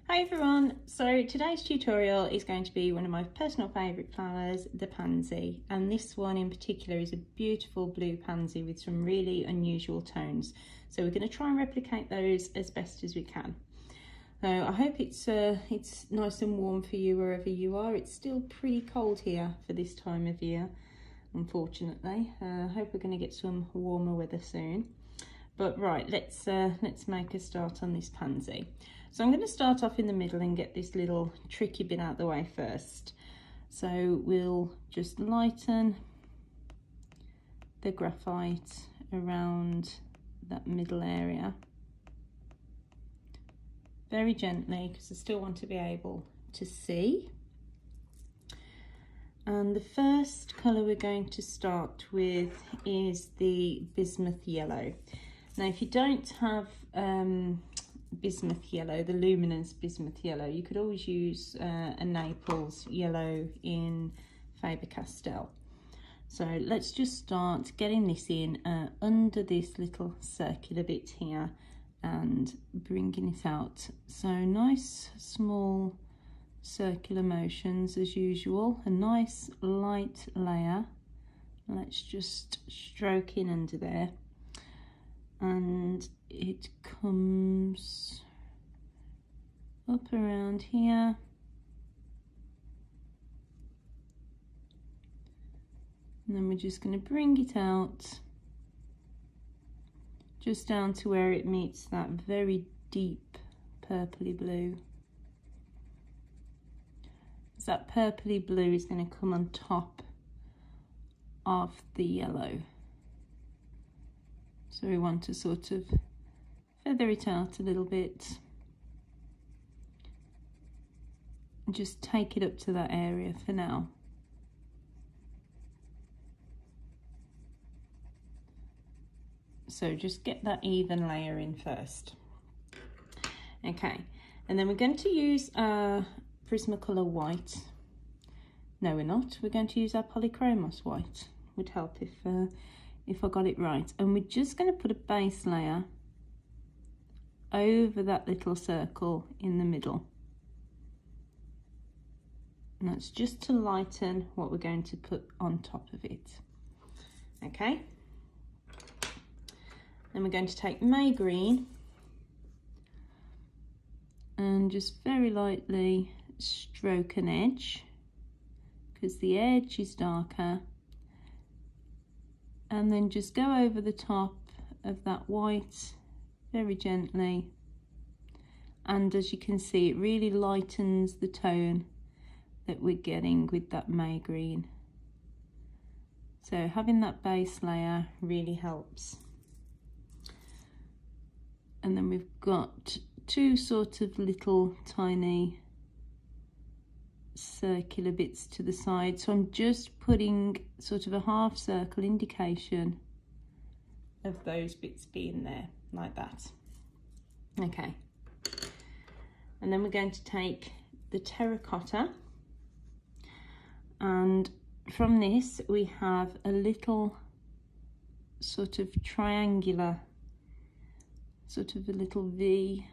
Hi everyone, so today's tutorial is going to be one of my personal favourite flowers, the pansy, and this one in particular is a beautiful blue pansy with some really unusual tones. So we're going to try and replicate those as best as we can. So I hope it's nice and warm for you wherever you are. It's still pretty cold here for this time of year, unfortunately. I hope we're going to get some warmer weather soon. But right, let's make a start on this pansy. So I'm going to start off in the middle and get this little tricky bit out the way first. So we'll just lighten the graphite around that middle area very gently, because I still want to be able to see. And the first colour we're going to start with is the bismuth yellow. Now, if you don't have bismuth yellow, the luminous bismuth yellow, you could always use a Naples yellow in Faber-Castell. So let's just start getting this in under this little circular bit here and bringing it out. So nice small circular motions as usual, a nice light layer. Let's just stroke in under there. And it comes up around here, and then we're just going to bring it out just down to where it meets that very deep purpley blue. So that purpley blue is going to come on top of the yellow. So we want to sort of feather it out a little bit and just take it up to that area for now. So just get that even layer in first. Okay, and then we're going to use our Prismacolor white. No, we're not. We're going to use our Polychromos white. Would help if I got it right. And we're just going to put a base layer over that little circle in the middle. And that's just to lighten what we're going to put on top of it. Okay. Then we're going to take May Green and just very lightly stroke an edge, because the edge is darker. And then just go over the top of that white very gently, and as you can see, it really lightens the tone that we're getting with that May Green. So having that base layer really helps. And then we've got two sort of little tiny circular bits to the side, so I'm just putting sort of a half circle indication of those bits being there, like that. Okay, and then we're going to take the terracotta, and from this we have a little sort of triangular, sort of a little V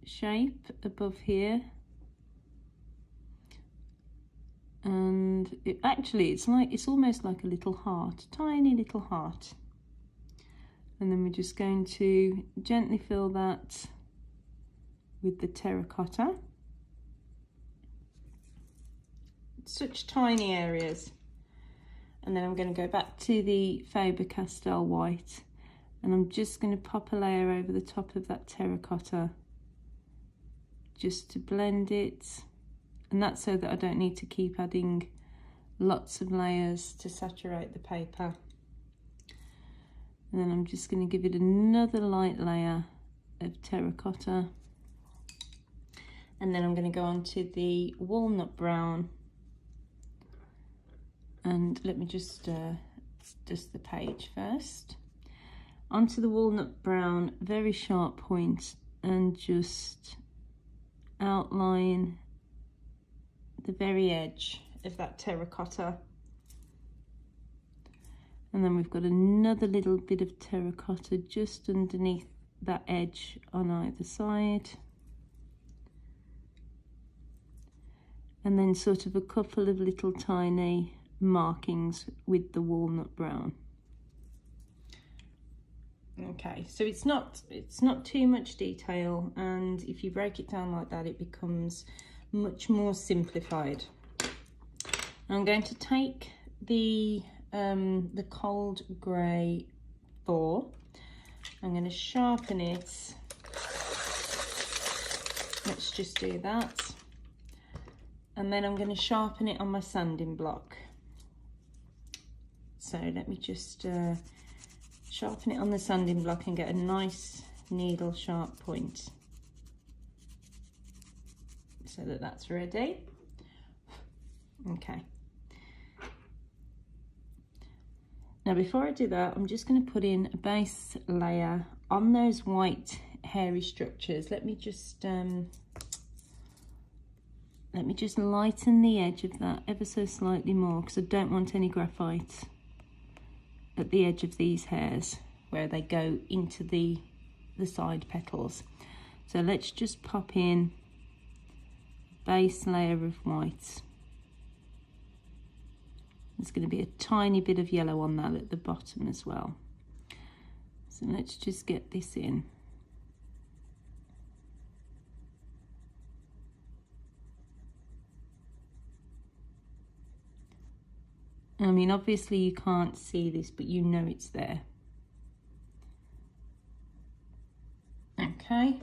shape above here. And it's almost like a little heart, tiny little heart. And then we're just going to gently fill that with the terracotta. Such tiny areas. And then I'm going to go back to the Faber-Castell white, and I'm just going to pop a layer over the top of that terracotta just to blend it. And that's so that I don't need to keep adding lots of layers to saturate the paper. And then I'm just going to give it another light layer of terracotta. And then I'm going to go on to the walnut brown. And let me just dust the page first. Onto the walnut brown, very sharp point, and just outline the very edge of that terracotta. And then we've got another little bit of terracotta just underneath that edge on either side. and then sort of a couple of little tiny markings with the walnut brown. Okay, so it's not too much detail, and if you break it down like that, it becomes much more simplified. I'm going to take the cold grey 4. I'm going to sharpen it. Let's just do that. And then I'm going to sharpen it on my sanding block. So let me just sharpen it on the sanding block and get a nice needle sharp point, so that's ready. Okay. Now before I do that, I'm just going to put in a base layer on those white hairy structures. Let me just lighten the edge of that ever so slightly more, because I don't want any graphite at the edge of these hairs where they go into the side petals. So let's just pop in a base layer of white. There's going to be a tiny bit of yellow on that at the bottom as well. So let's just get this in. I mean, obviously you can't see this, but you know it's there. Okay.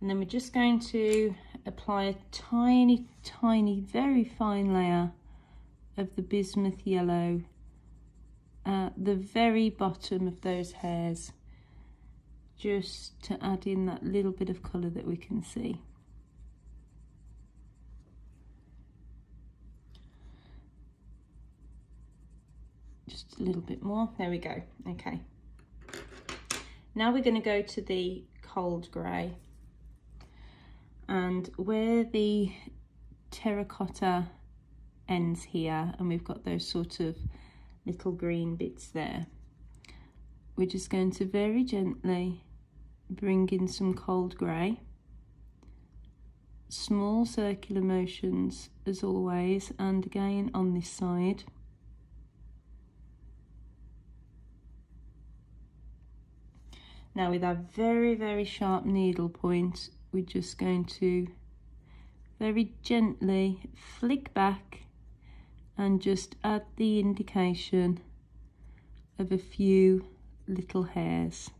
And then we're just going to apply a tiny, tiny, very fine layer of the bismuth yellow at the very bottom of those hairs, just to add in that little bit of colour that we can see. Just a little bit more. There we go. Okay. Now we're going to go to the cold grey, and where the terracotta ends here, and we've got those sort of little green bits there, we're just going to very gently bring in some cold grey. Small circular motions as always, and again on this side. Now with our very, very sharp needle point, we're just going to very gently flick back and just add the indication of a few little hairs.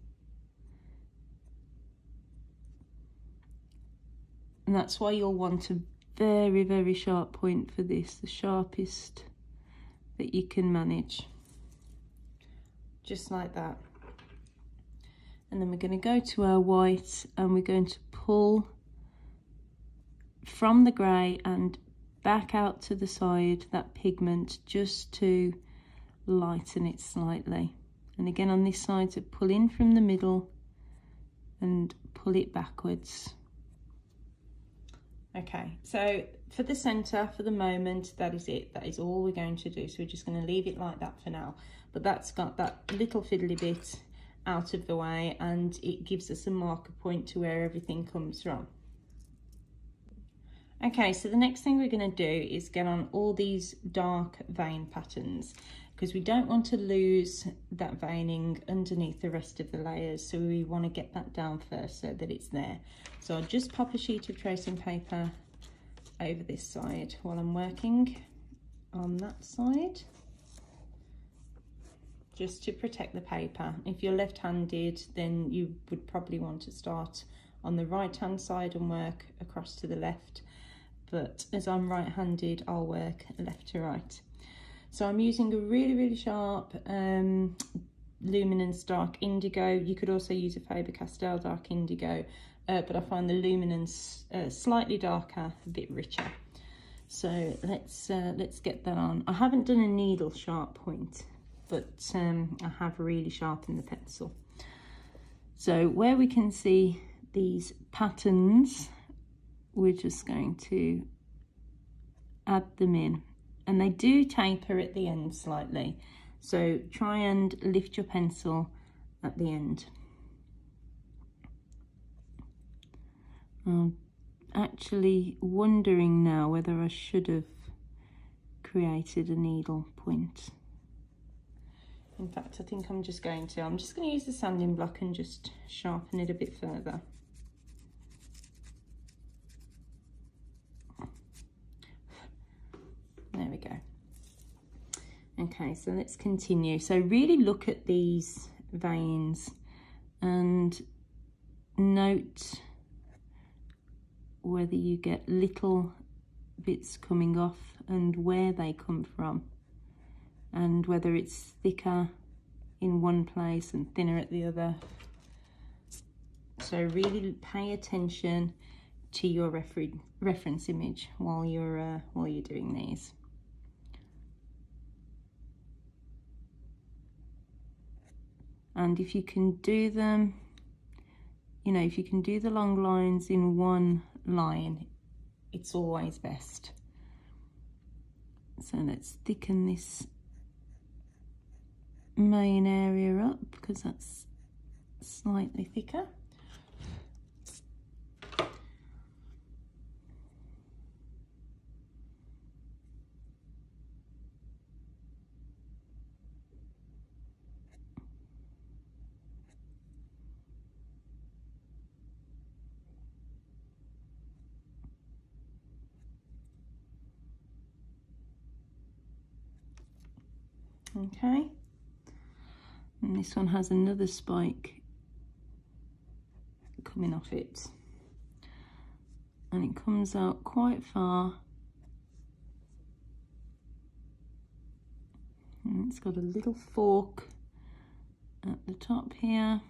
And that's why you'll want a very, very sharp point for this, the sharpest that you can manage. Just like that. And then we're going to go to our white, and we're going to pull from the grey and back out to the side that pigment, just to lighten it slightly. And again on this side, to pull in from the middle and pull it backwards. Okay, so for the centre, for the moment, that is it. That is all we're going to do. So we're just going to leave it like that for now. But that's got that little fiddly bit out of the way, and it gives us a marker point to where everything comes from. Okay, so the next thing we're going to do is get on all these dark vein patterns, because we don't want to lose that veining underneath the rest of the layers, so we want to get that down first so that it's there. So I'll just pop a sheet of tracing paper over this side while I'm working on that side, just to protect the paper. If you're left-handed, then you would probably want to start on the right-hand side and work across to the left. But as I'm right-handed, I'll work left to right. So I'm using a really, really sharp luminance dark indigo. You could also use a Faber-Castell dark indigo, but I find the luminance slightly darker, a bit richer. So let's get that on. I haven't done a needle sharp point, but I have really sharpened the pencil. So where we can see these patterns, we're just going to add them in, and they do taper at the end slightly, so try and lift your pencil at the end. I'm actually wondering now whether I should have created a needle point. In fact, I think I'm just going to use the sanding block and just sharpen it a bit further. There we go. Okay, so let's continue. So really look at these veins and note whether you get little bits coming off and where they come from, and whether it's thicker in one place and thinner at the other. So really pay attention to your reference image while you're doing these. And if you can do them, you know, if you can do the long lines in one line, it's always best. So let's thicken this main area up because that's slightly thicker. Okay, and this one has another spike coming off it, and it comes out quite far, and it's got a little fork at the top here,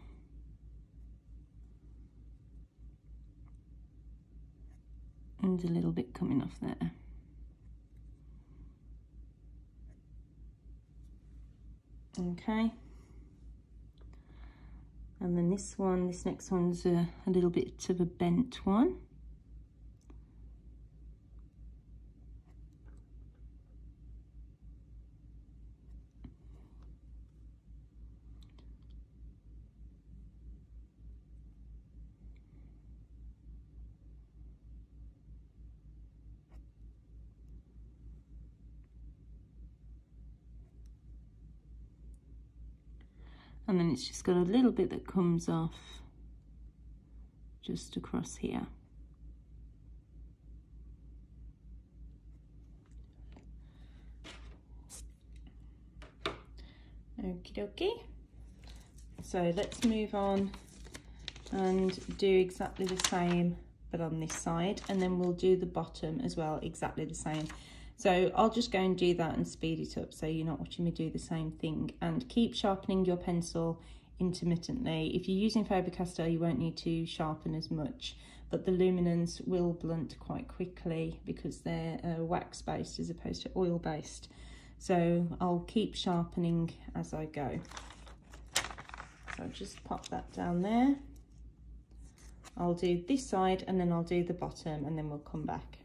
and a little bit coming off there. Okay, and then this next one's a little bit of a bent one. And then it's just got a little bit that comes off just across here. Okie dokie. So let's move on and do exactly the same but on this side, and then we'll do the bottom as well exactly the same. So I'll just go and do that and speed it up so you're not watching me do the same thing, and keep sharpening your pencil intermittently. If you're using Faber-Castell, you won't need to sharpen as much, but the luminance will blunt quite quickly because they're wax based as opposed to oil based. So I'll keep sharpening as I go. So I'll just pop that down there. I'll do this side and then I'll do the bottom, and then we'll come back.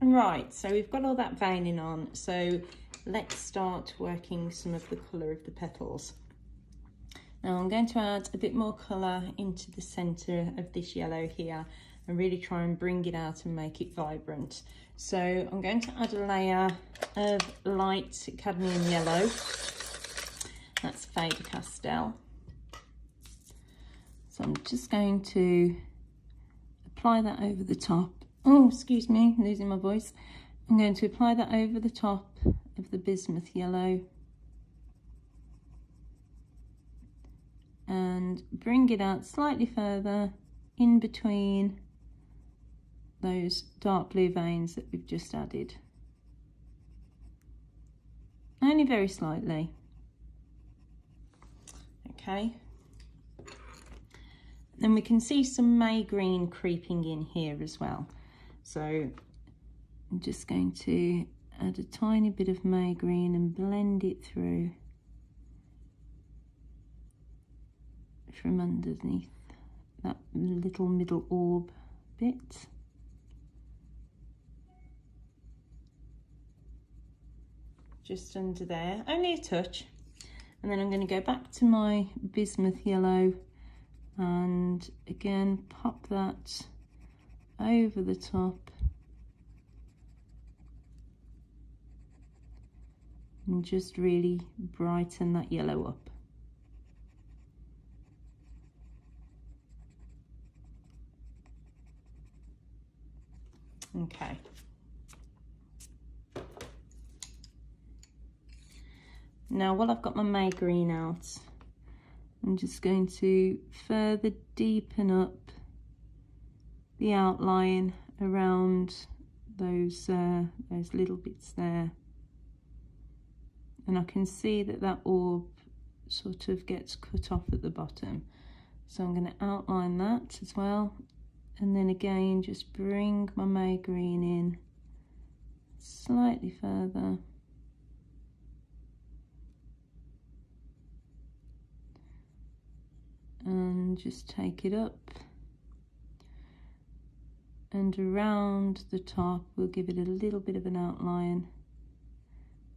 Right, so we've got all that veining on, so let's start working some of the colour of the petals. Now I'm going to add a bit more colour into the centre of this yellow here, and really try and bring it out and make it vibrant. So I'm going to add a layer of light cadmium yellow. That's Faber-Castell. So I'm just going to apply that over the top. Oh, excuse me, losing my voice. I'm going to apply that over the top of the bismuth yellow and bring it out slightly further in between those dark blue veins that we've just added. Only very slightly. Okay. Then we can see some May green creeping in here as well. So I'm just going to add a tiny bit of May green and blend it through from underneath that little middle orb bit. Just under there, only a touch. And then I'm going to go back to my bismuth yellow and again pop that over the top and just really brighten that yellow up. Okay. Now, while I've got my May green out, I'm just going to further deepen up the outline around those little bits there. And I can see that that orb sort of gets cut off at the bottom. So I'm going to outline that as well. And then again, just bring my May green in slightly further. And just take it up and around the top. We'll give it a little bit of an outline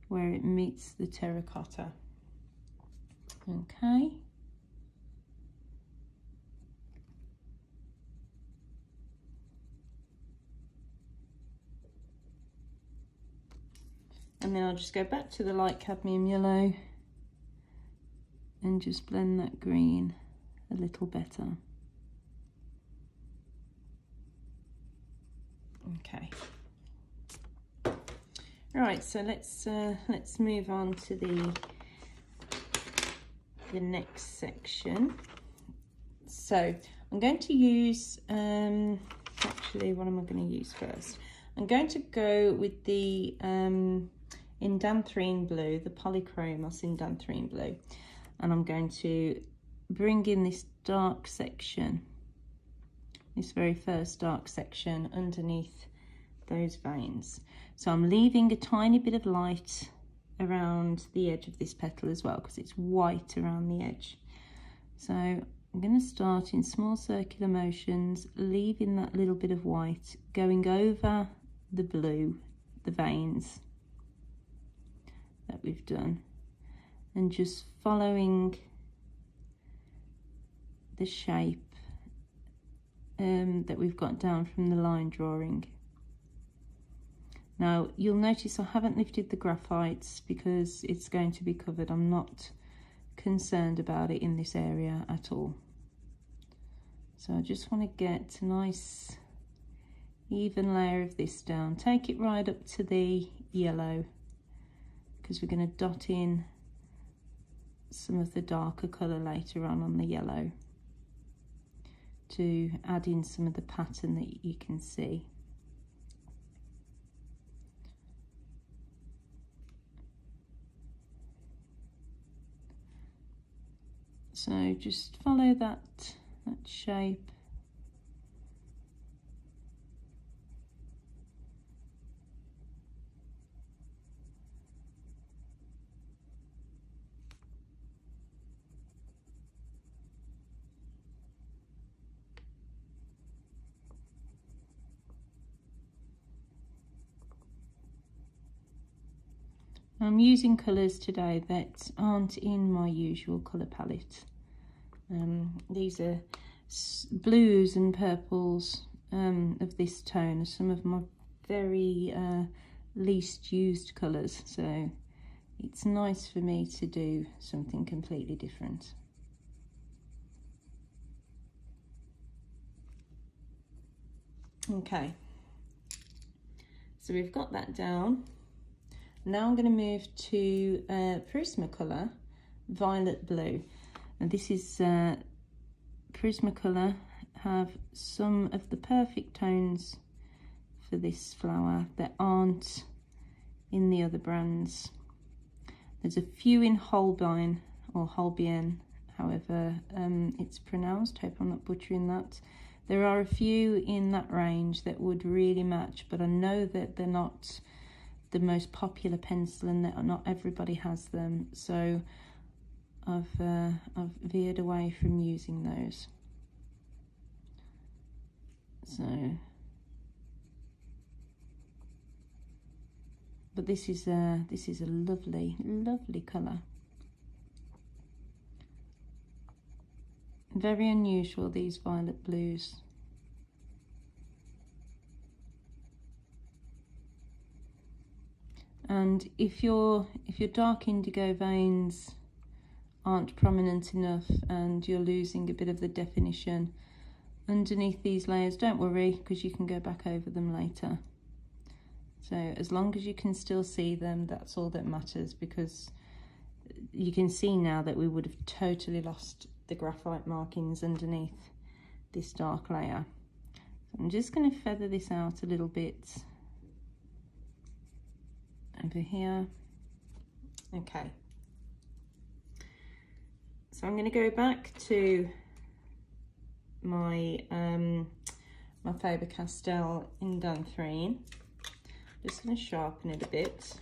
where it meets the terracotta. Okay. And then I'll just go back to the light cadmium yellow and just blend that green a little better. Okay. Right, so let's move on to the next section. So I'm going to use actually, what am I going to use first? I'm going to go with the indanthrene blue, the polychromos indanthrene blue, and I'm going to bring in this dark section, this very first dark section underneath those veins. So I'm leaving a tiny bit of light around the edge of this petal as well, because it's white around the edge. So I'm going to start in small circular motions, leaving that little bit of white, going over the blue, the veins that we've done, and just following the shape that we've got down from the line drawing. Now you'll notice I haven't lifted the graphites because it's going to be covered. I'm not concerned about it in this area at all. So I just want to get a nice even layer of this down. Take it right up to the yellow, because we're going to dot in some of the darker colour later on the yellow to add in some of the pattern that you can see. So just follow that shape. I'm using colours today that aren't in my usual colour palette. These are blues and purples, of this tone are some of my very least used colours, so it's nice for me to do something completely different. Okay, so we've got that down. Now I'm going to move to Prismacolor Violet Blue, and this is Prismacolor have some of the perfect tones for this flower that aren't in the other brands. There's a few in Holbein or Holbein, however it's pronounced. Hope I'm not butchering that. There are a few in that range that would really match, but I know that they're not the most popular pencil and that not everybody has them, so I've veered away from using those. So, but this is a lovely colour. Very unusual, these violet blues. And if your dark indigo veins aren't prominent enough and you're losing a bit of the definition underneath these layers, don't worry, because you can go back over them later. So as long as you can still see them, that's all that matters, because you can see now that we would have totally lost the graphite markings underneath this dark layer. So I'm just going to feather this out a little bit over here. Okay, so I'm going to go back to my my Faber-Castell in Ganthrine. Just going to sharpen it a bit,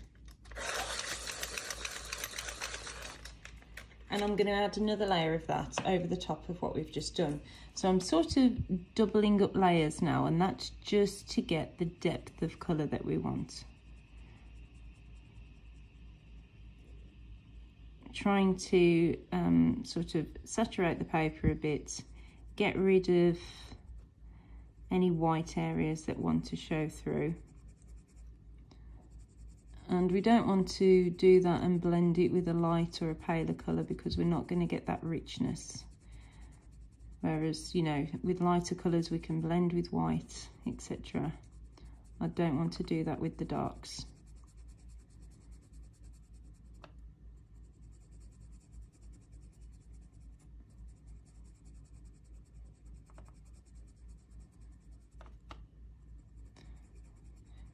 and I'm going to add another layer of that over the top of what we've just done. So I'm sort of doubling up layers now, and that's just to get the depth of colour that we want. Trying to sort of saturate the paper a bit, get rid of any white areas that want to show through. And we don't want to do that and blend it with a light or a paler colour, because we're not going to get that richness. Whereas, you know, with lighter colours we can blend with white, etc. I don't want to do that with the darks.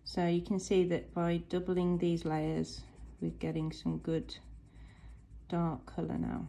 So you can see that by doubling these layers, we're getting some good dark colour now.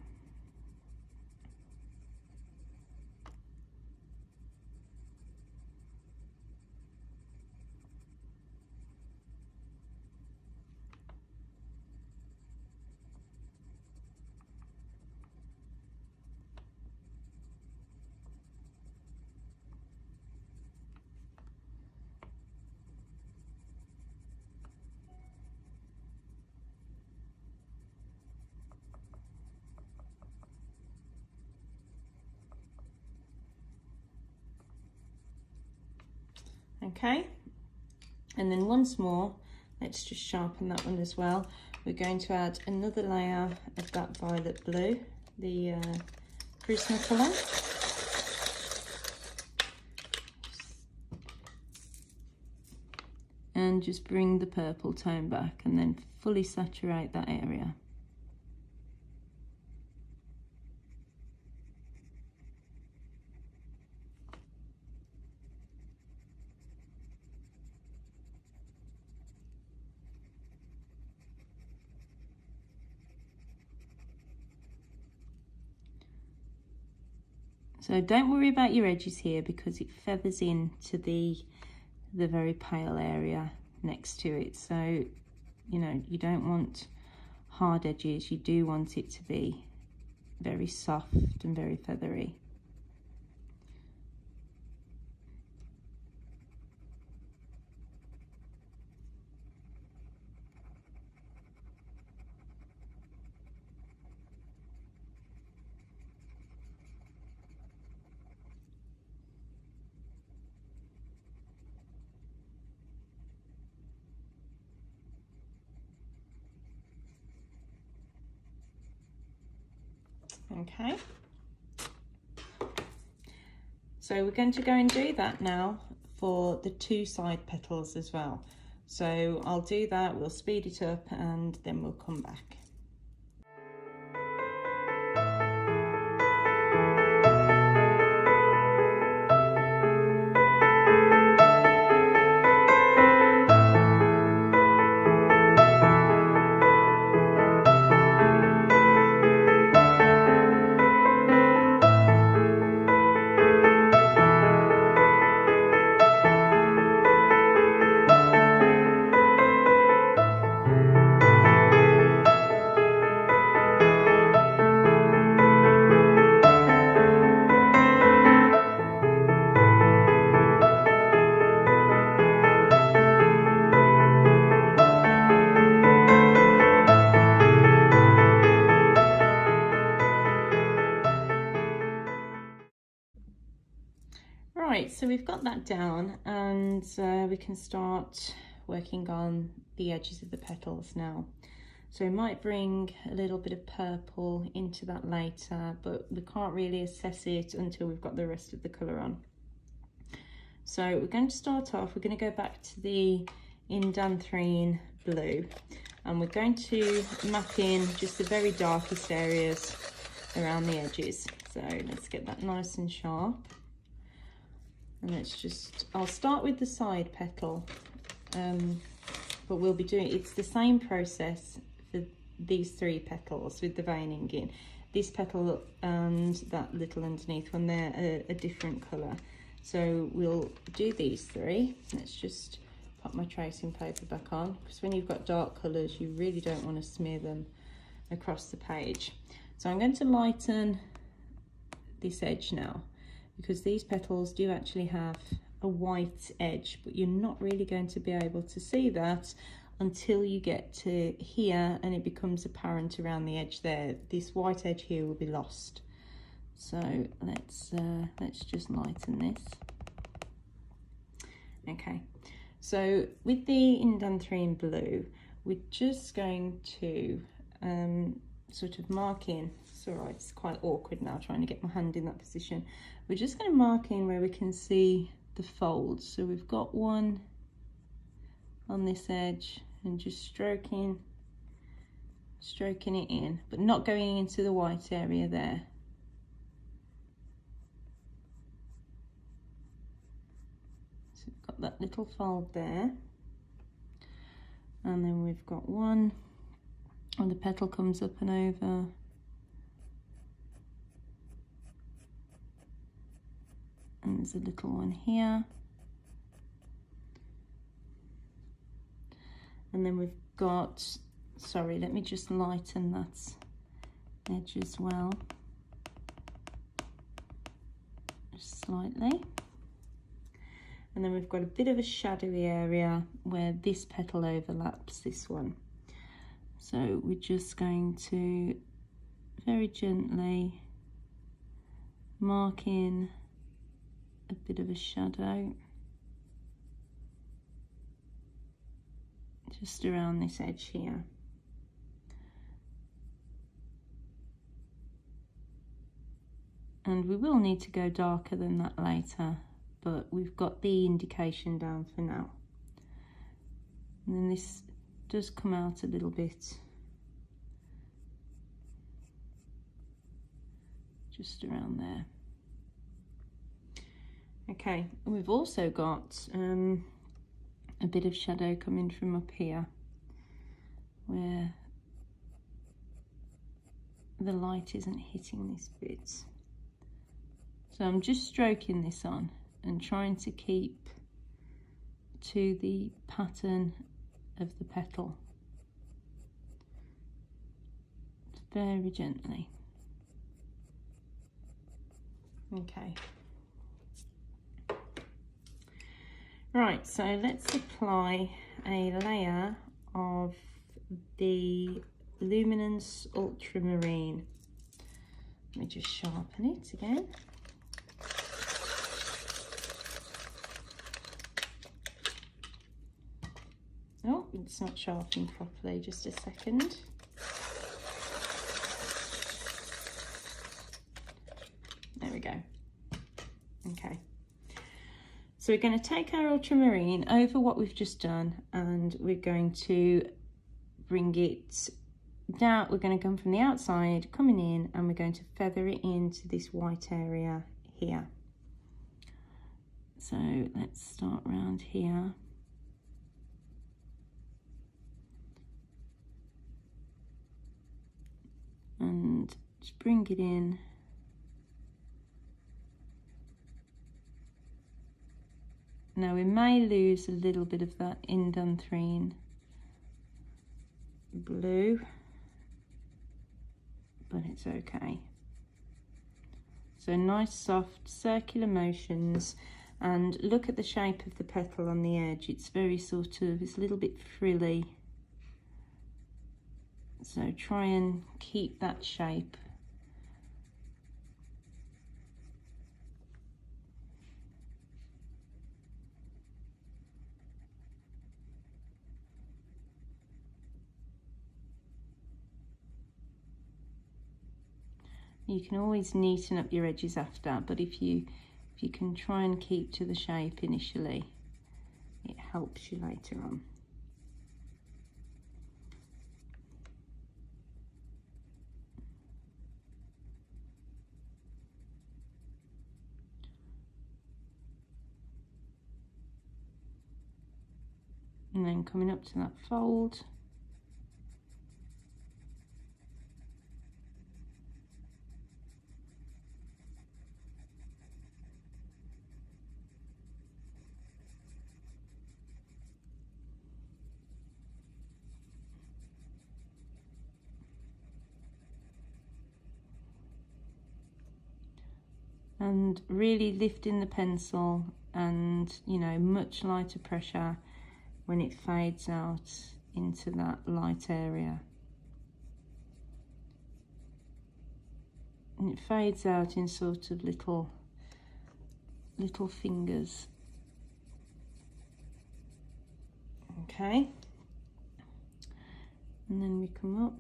Okay, and then once more, let's just sharpen that one as well. We're going to add another layer of that violet blue, the Prismacolor. And just bring the purple tone back and then fully saturate that area. So don't worry about your edges here, because it feathers into the very pale area next to it. So, you know, you don't want hard edges, you do want it to be very soft and very feathery. Okay. So we're going to go and do that now for the 2 side petals as well. So I'll do that, we'll speed it up, and then we'll come back. Right, so we've got that down, and we can start working on the edges of the petals now. So we might bring a little bit of purple into that later, but we can't really assess it until we've got the rest of the colour on. So we're going to start off, we're going to go back to the indanthrene blue, and we're going to map in just the very darkest areas around the edges. So let's get that nice and sharp. And let's just, I'll start with the side petal, but we'll be doing, it's the same process for these 3 petals with the veining in. This petal and that little underneath one, they're a different colour. So we'll do these 3. Let's just pop my tracing paper back on, because when you've got dark colours, you really don't want to smear them across the page. So I'm going to lighten this edge now, because these petals do actually have a white edge, but you're not really going to be able to see that until you get to here and it becomes apparent around the edge there. This white edge here will be lost. So let's just lighten this. Okay, so with the indanthrene blue, we're just going to sort of mark in. It's all right, it's quite awkward now trying to get my hand in that position. We're just going to mark in where we can see the folds. So we've got one on this edge, and just stroking it in, but not going into the white area there. So we've got that little fold there, and then we've got one, and the petal comes up and over. And there's a little one here. And then we've got, sorry, let me just lighten that edge as well, just slightly. And then we've got a bit of a shadowy area where this petal overlaps this one. So we're just going to very gently mark in a bit of a shadow just around this edge here. And we will need to go darker than that later, but we've got the indication down for now. And then this does come out a little bit just around there. Okay, and we've also got a bit of shadow coming from up here where the light isn't hitting this bit. So I'm just stroking this on and trying to keep to the pattern of the petal, very gently. Okay. Right, so let's apply a layer of the Luminance Ultramarine. Let me just sharpen it again. Oh, it's not sharpened properly, just a second. Okay. So we're going to take our ultramarine over what we've just done, and we're going to bring it down. We're going to come from the outside, coming in, and we're going to feather it into this white area here. So let's start around here. And just bring it in. Now we may lose a little bit of that indanthrene blue, but it's okay. So nice soft circular motions, and look at the shape of the petal on the edge. It's very sort of, it's a little bit frilly. So try and keep that shape. You can always neaten up your edges after, but if you can try and keep to the shape initially, it helps you later on. And then coming up to that fold. And really lifting the pencil, and you know, much lighter pressure when it fades out into that light area. And it fades out in sort of little fingers. Okay. And then we come up.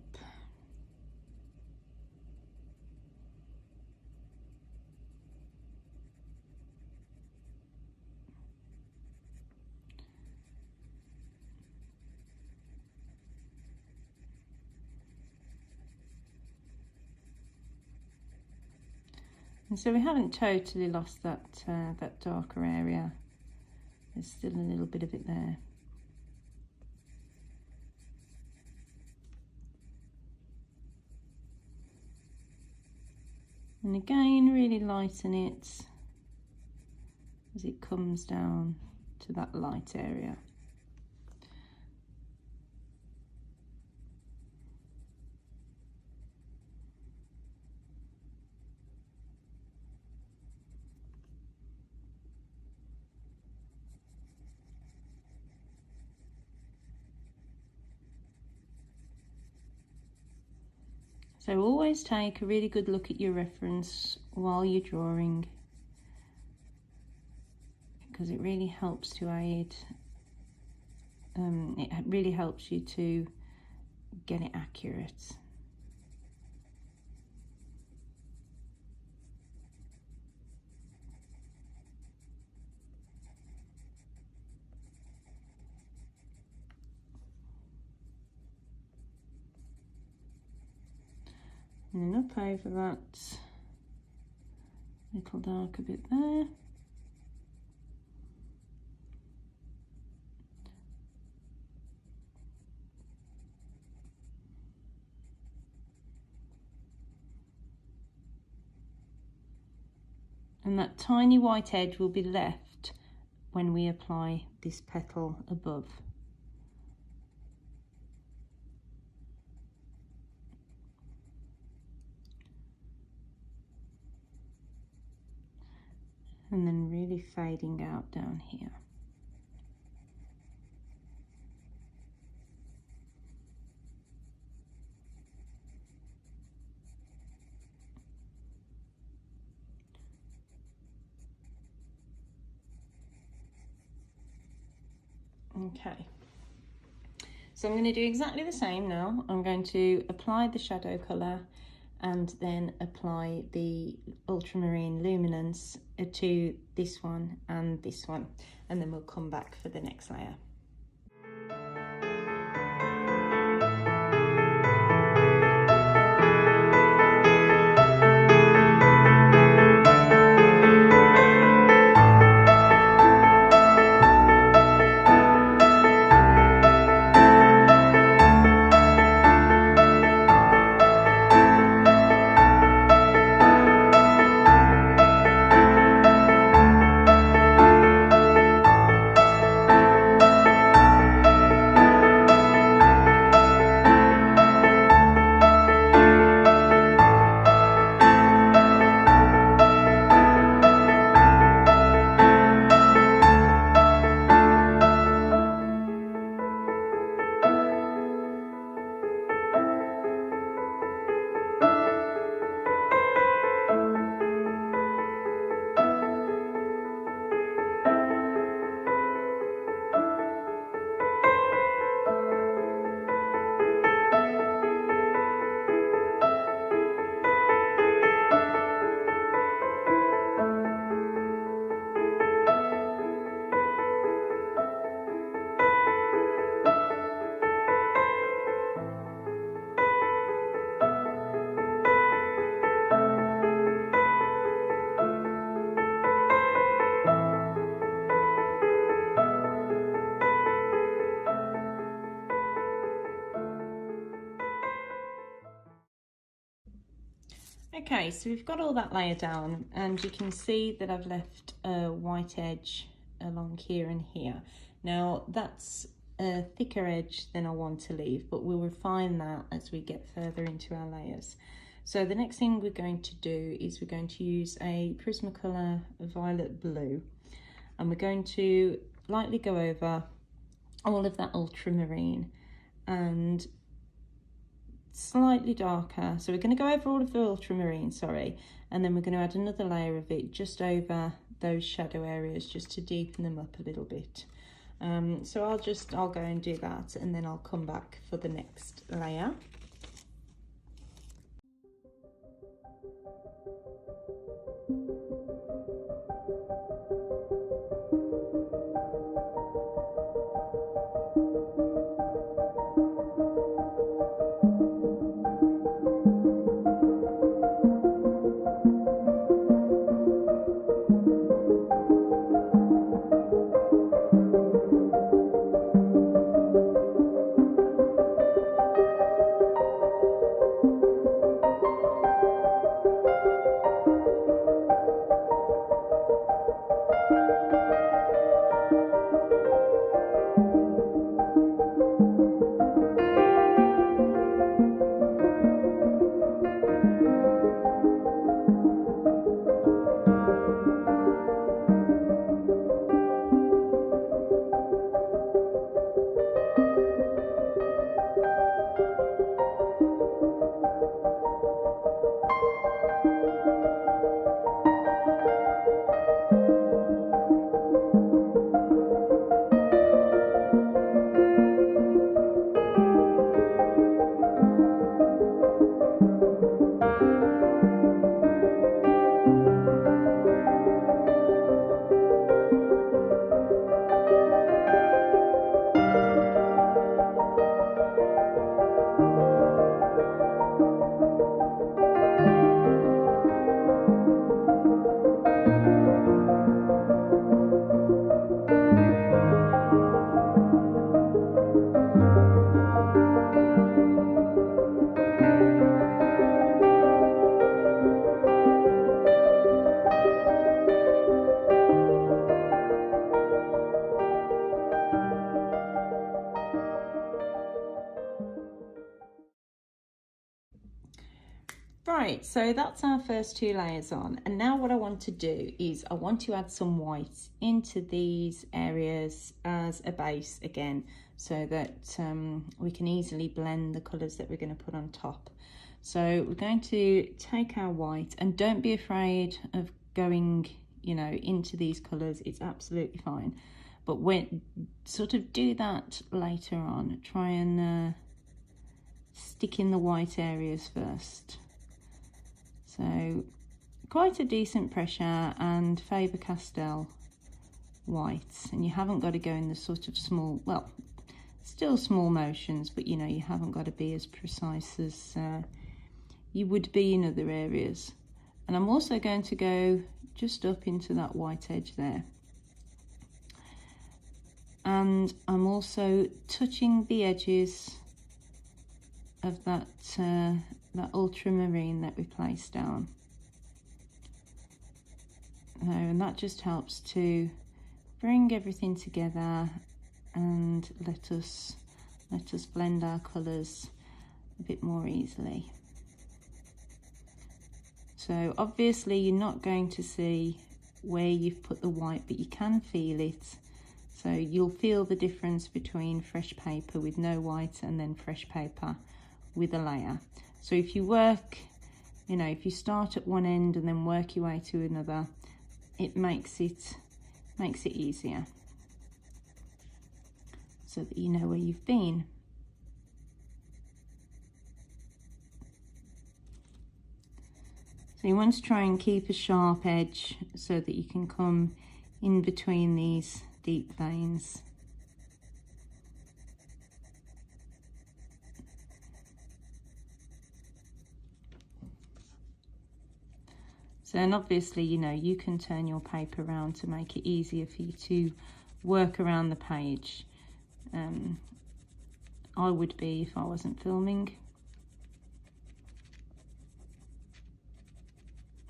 And so we haven't totally lost that that darker area. There's still a little bit of it there. And again, really lighten it as it comes down to that light area. So always take a really good look at your reference while you're drawing, because it really helps to aid, it really helps you to get it accurate. And then up over that little darker bit there. And that tiny white edge will be left when we apply this petal above. And then really fading out down here. Okay, so I'm going to do exactly the same now. I'm going to apply the shadow colour, and then apply the ultramarine luminance to this one and this one, and then we'll come back for the next layer. Okay, so we've got all that layer down, and you can see that I've left a white edge along here and here. Now that's a thicker edge than I want to leave, but we'll refine that as we get further into our layers. So the next thing we're going to do is we're going to use a Prismacolor violet blue, and we're going to lightly go over all of that ultramarine and slightly darker. So we're going to go over all of the ultramarine, sorry, and then we're going to add another layer of it just over those shadow areas, just to deepen them up a little bit. So I'll go and do that, and then I'll come back for the next layer. Right, so that's our first two layers on, and now what I want to do is I want to add some white into these areas as a base again, so that we can easily blend the colours that we're going to put on top. So we're going to take our white, and don't be afraid of going, you know, into these colours, it's absolutely fine, but when sort of do that later on. Try and stick in the white areas first. So quite a decent pressure, and Faber-Castell white, and you haven't got to go in the sort of small, well, still small motions, but you know, you haven't got to be as precise as you would be in other areas. And I'm also going to go just up into that white edge there, and I'm also touching the edges of that that ultramarine that we placed down. And that just helps to bring everything together and let us blend our colours a bit more easily. So obviously you're not going to see where you've put the white, but you can feel it. So you'll feel the difference between fresh paper with no white and then fresh paper with a layer. So if you work, you know, if you start at one end and then work your way to another, it makes it easier, so that you know where you've been. So you want to try and keep a sharp edge so that you can come in between these deep veins. So, and obviously, you know, you can turn your paper around to make it easier for you to work around the page. I would be if I wasn't filming.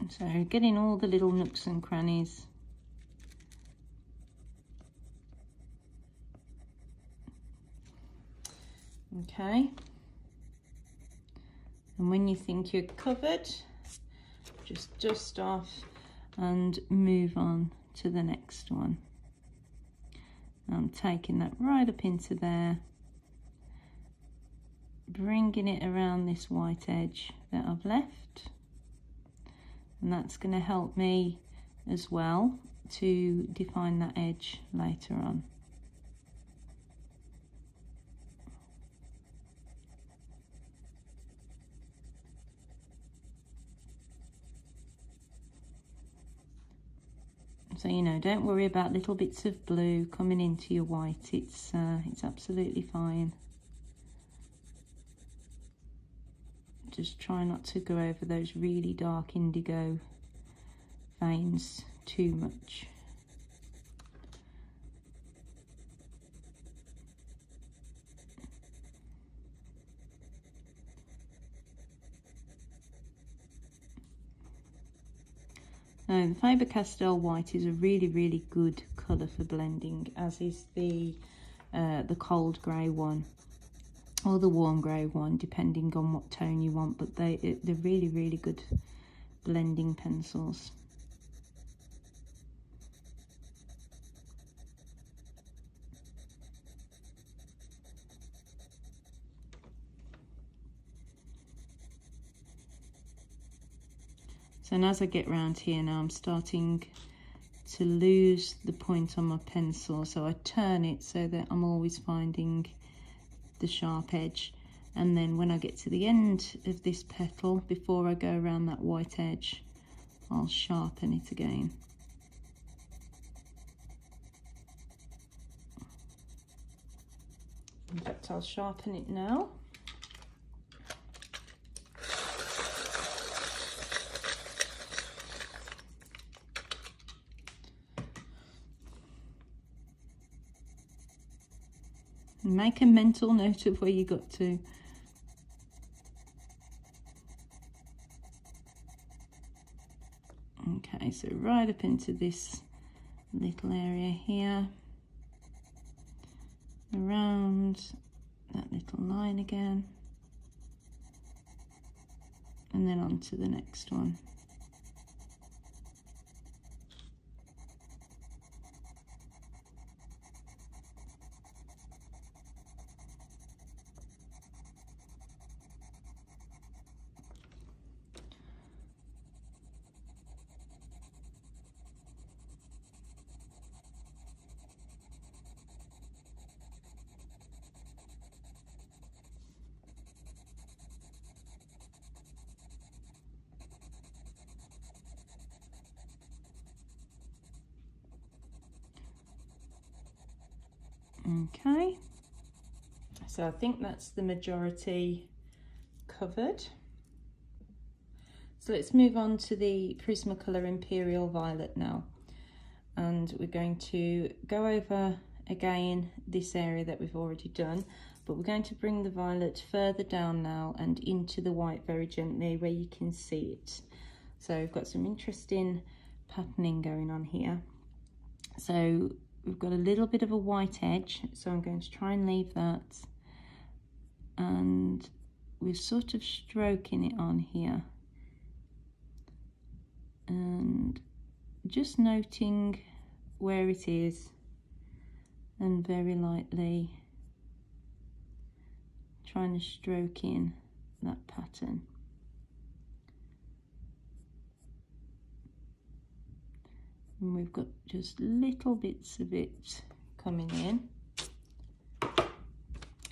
So getting all the little nooks and crannies. Okay. And when you think you're covered, just dust off and move on to the next one. I'm taking that right up into there, bringing it around this white edge that I've left, and that's going to help me as well to define that edge later on. So, you know, don't worry about little bits of blue coming into your white. It's absolutely fine. Just try not to go over those really dark indigo veins too much. Now, the Faber-Castell white is a really, really good colour for blending, as is the cold grey one or the warm grey one, depending on what tone you want. But they're really, really good blending pencils. So, and as I get round here now, I'm starting to lose the point on my pencil, so I turn it so that I'm always finding the sharp edge, and then when I get to the end of this petal, before I go around that white edge, I'll sharpen it again. In fact, I'll sharpen it now. Make a mental note of where you got to. Okay, so right up into this little area here, around that little line again, and then on to the next one. Okay, so I think that's the majority covered. So let's move on to the Prismacolor Imperial Violet now, and we're going to go over again this area that we've already done, but we're going to bring the violet further down now and into the white very gently where you can see it. So we've got some interesting patterning going on here. So we've got a little bit of a white edge, so I'm going to try and leave that, and we're sort of stroking it on here and just noting where it is and very lightly trying to stroke in that pattern. And we've got just little bits of it coming in.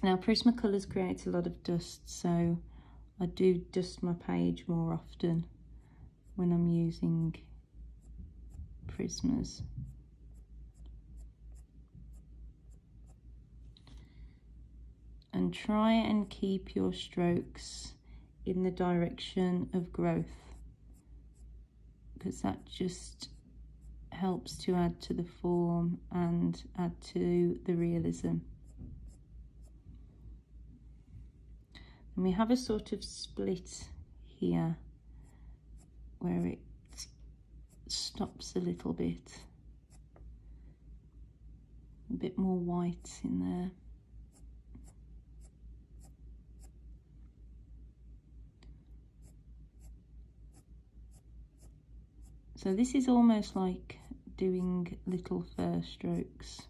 Now Prismacolors create a lot of dust, so I do dust my page more often when I'm using Prismas. And try and keep your strokes in the direction of growth, because that just helps to add to the form and add to the realism. And we have a sort of split here where it stops a little bit. A bit more white in there. So this is almost like doing little fur strokes.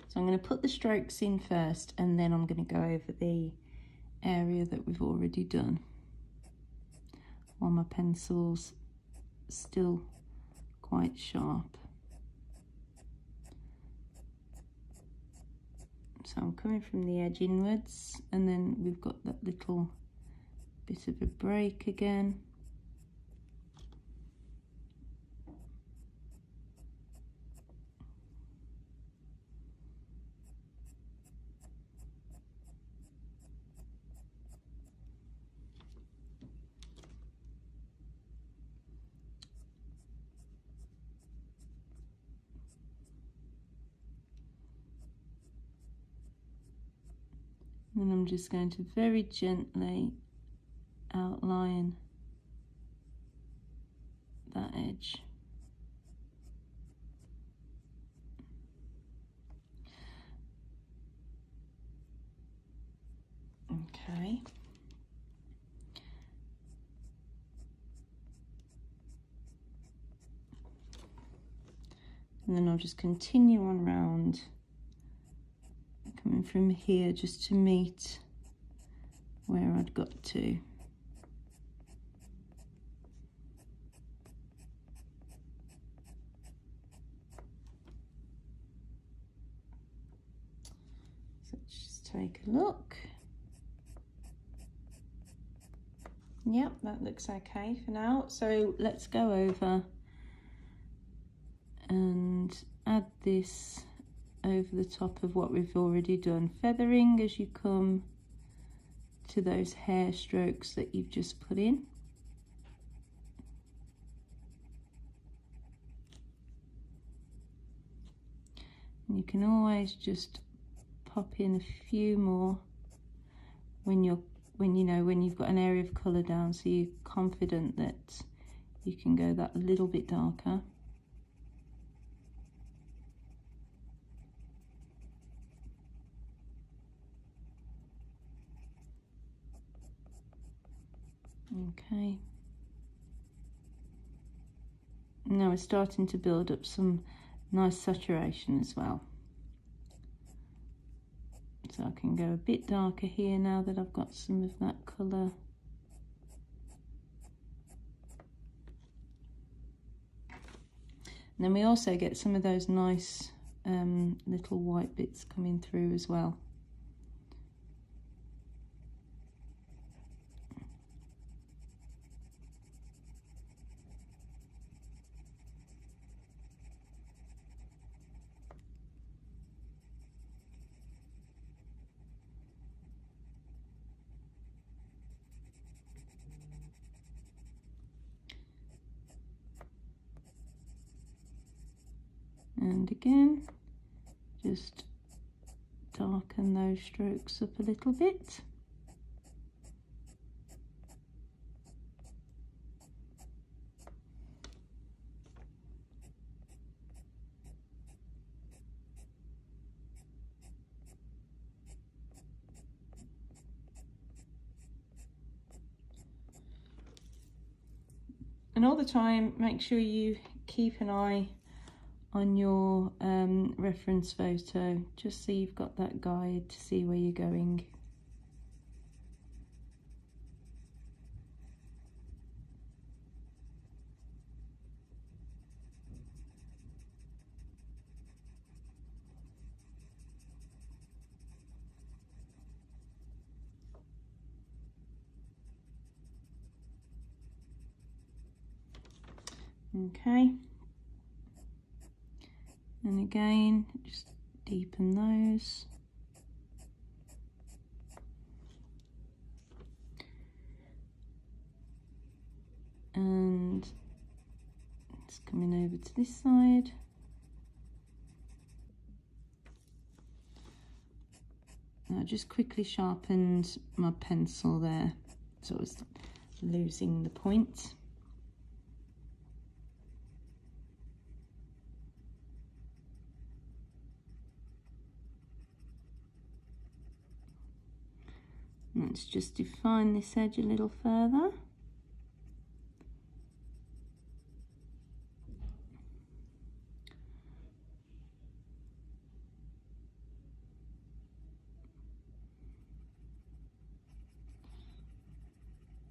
So I'm going to put the strokes in first, and then I'm going to go over the area that we've already done while my pencil's still quite sharp. So I'm coming from the edge inwards, and then we've got that little bit of a break again. And I'm just going to very gently outline that edge. Okay. And then I'll just continue on round, coming from here just to meet where I'd got to. So let's just take a look. Yep, that looks okay for now. So let's go over and add this over the top of what we've already done, feathering as you come to those hair strokes that you've just put in. And you can always just pop in a few more when you've got an area of colour down, so you're confident that you can go that little bit darker. Okay. Now we're starting to build up some nice saturation as well. So I can go a bit darker here now that I've got some of that colour. And then we also get some of those nice little white bits coming through as well. And again, just darken those strokes up a little bit. And all the time, make sure you keep an eye on your reference photo, just so you've got that guide to see where you're going. Okay, and again, just deepen those. And it's coming over to this side. I just quickly sharpened my pencil there, so I was losing the point. Let's just define this edge a little further.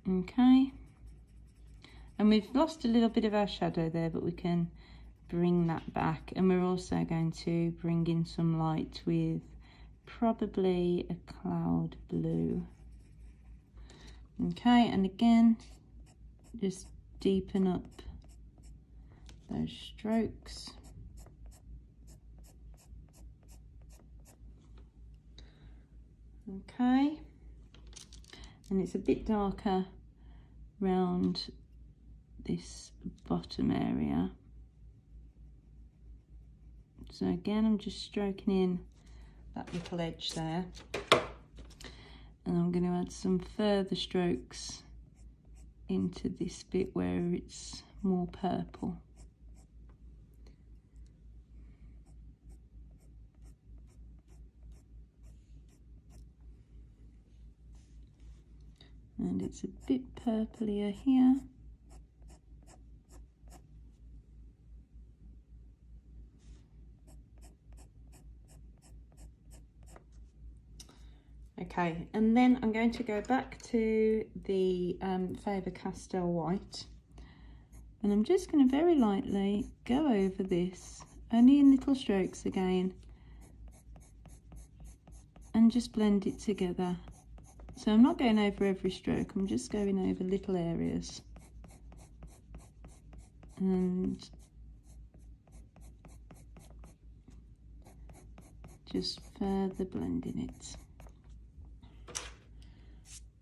Okay, and we've lost a little bit of our shadow there, but we can bring that back, and we're also going to bring in some light with probably a cloud blue. Okay, and again, just deepen up those strokes. Okay, and it's a bit darker round this bottom area. So again, I'm just stroking in that little edge there. And I'm going to add some further strokes into this bit where it's more purple. And it's a bit purplier here. Okay, and then I'm going to go back to the Faber-Castell white, and I'm just going to very lightly go over this, only in little strokes again, and just blend it together. So I'm not going over every stroke, I'm just going over little areas and just further blending it.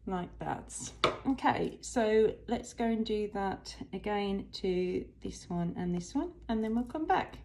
Like that. Okay, so let's go and do that again to this one, and then we'll come back.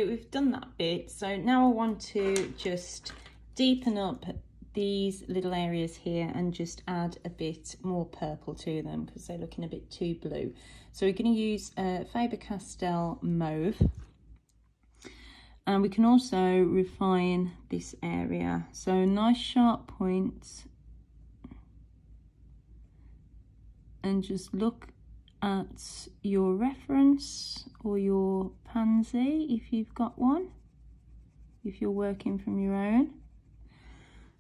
we've done that bit. So now I want to just deepen up these little areas here and just add a bit more purple to them because they're looking a bit too blue. So we're going to use Faber-Castell Mauve. And we can also refine this area. So nice sharp points. And just look at your reference or your Pansy if you've got one, if you're working from your own,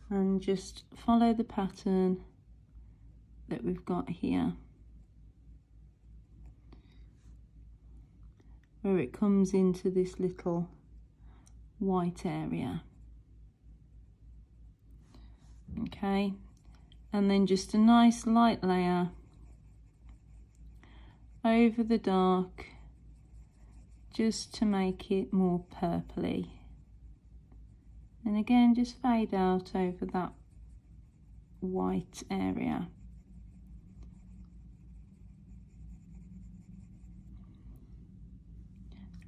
and just follow the pattern that we've got here, where it comes into this little white area. Okay, and then just a nice light layer over the dark, just to make it more purpley. And again, just fade out over that white area.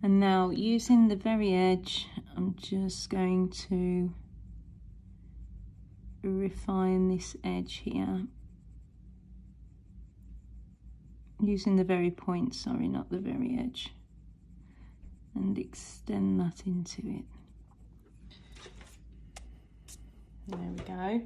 And now, using the very edge, I'm just going to refine this edge here. Using the very point, sorry, not the very edge. And extend that into it. There we go.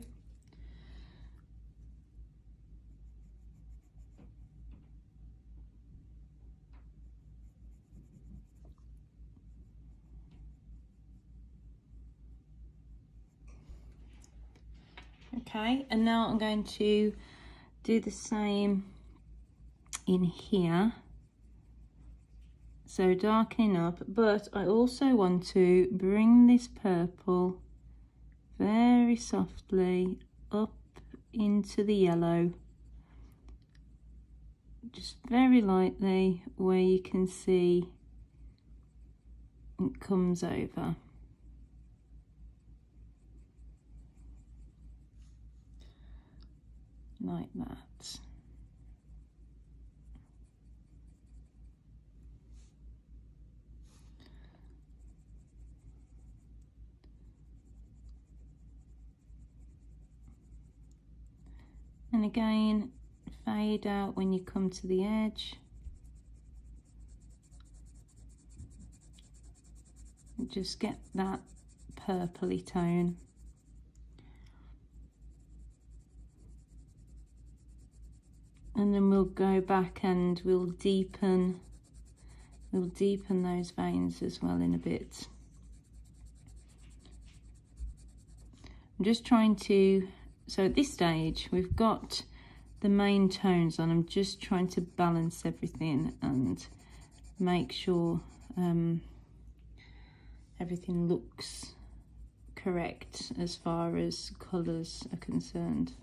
Okay, and now I'm going to do the same in here. So darkening up, but I also want to bring this purple very softly up into the yellow, just very lightly, where you can see it comes over. Like that. And again, fade out when you come to the edge. And just get that purpley tone. And then we'll go back and we'll deepen those veins as well in a bit. I'm just trying to, so at this stage we've got the main tones on. I'm just trying to balance everything and make sure everything looks correct as far as colours are concerned.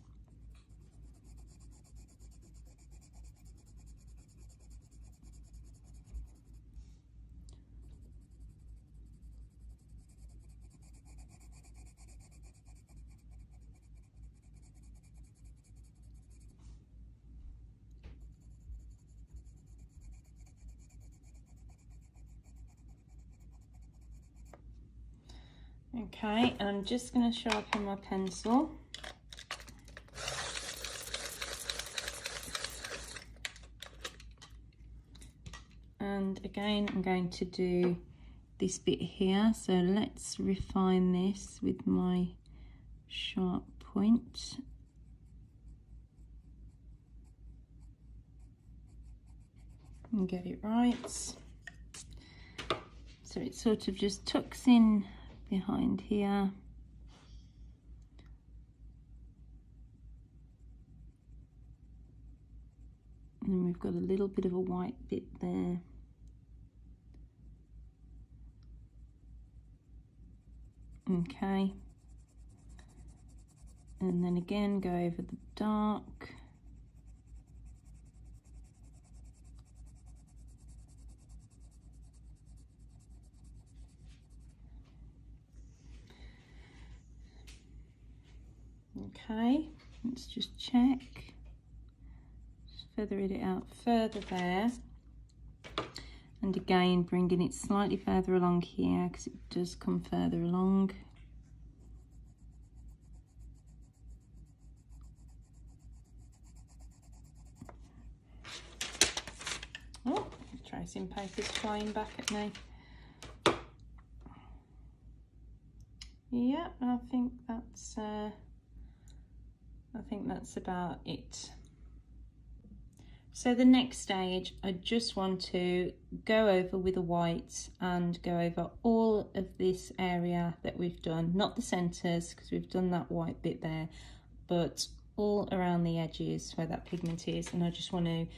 Okay, and I'm just going to sharpen my pencil. And again, I'm going to do this bit here. So let's refine this with my sharp point. And get it right. So it sort of just tucks in behind here. And then we've got a little bit of a white bit there. Okay. And then again, go over the dark. Okay, let's just check. Just feather it out further there. And again, bringing it slightly further along here because it does come further along. Oh, tracing paper's flying back at me. Yeah, I think that's about it. So the next stage, I just want to go over with a white and go over all of this area that we've done, not the centres because we've done that white bit there, but all around the edges where that pigment is. And I just want to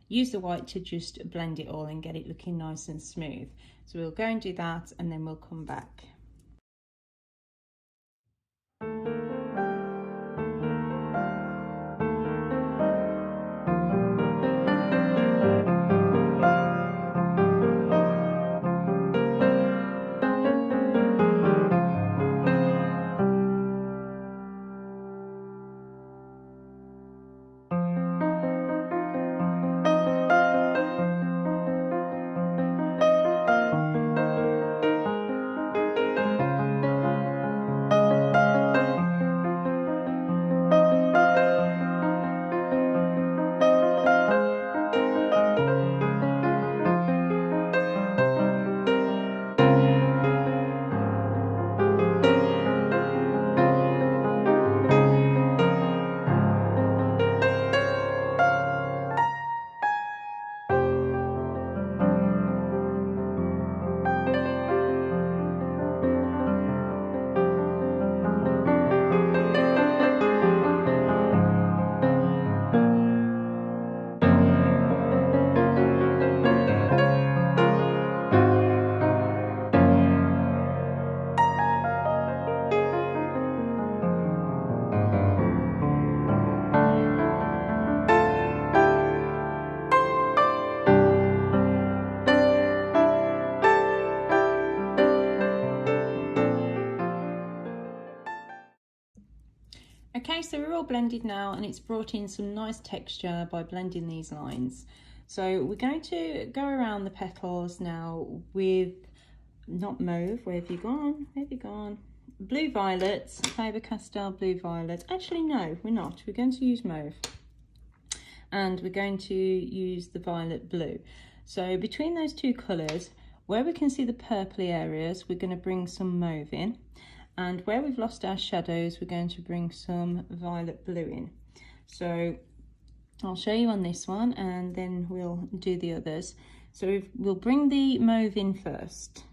use the white to just blend it all and get it looking nice and smooth. So we'll go and do that and then we'll come back. Okay, so we're all blended now and it's brought in some nice texture by blending these lines. So we're going to go around the petals now with, not mauve, where have you gone? Where have you gone? Blue violet, Faber-Castell blue violet. Actually, no, we're not. We're going to use mauve. And we're going to use the violet blue. So between those two colours, where we can see the purpley areas, we're going to bring some mauve in. And where we've lost our shadows, we're going to bring some violet blue in. So I'll show you on this one and then we'll do the others. So we'll bring the mauve in first.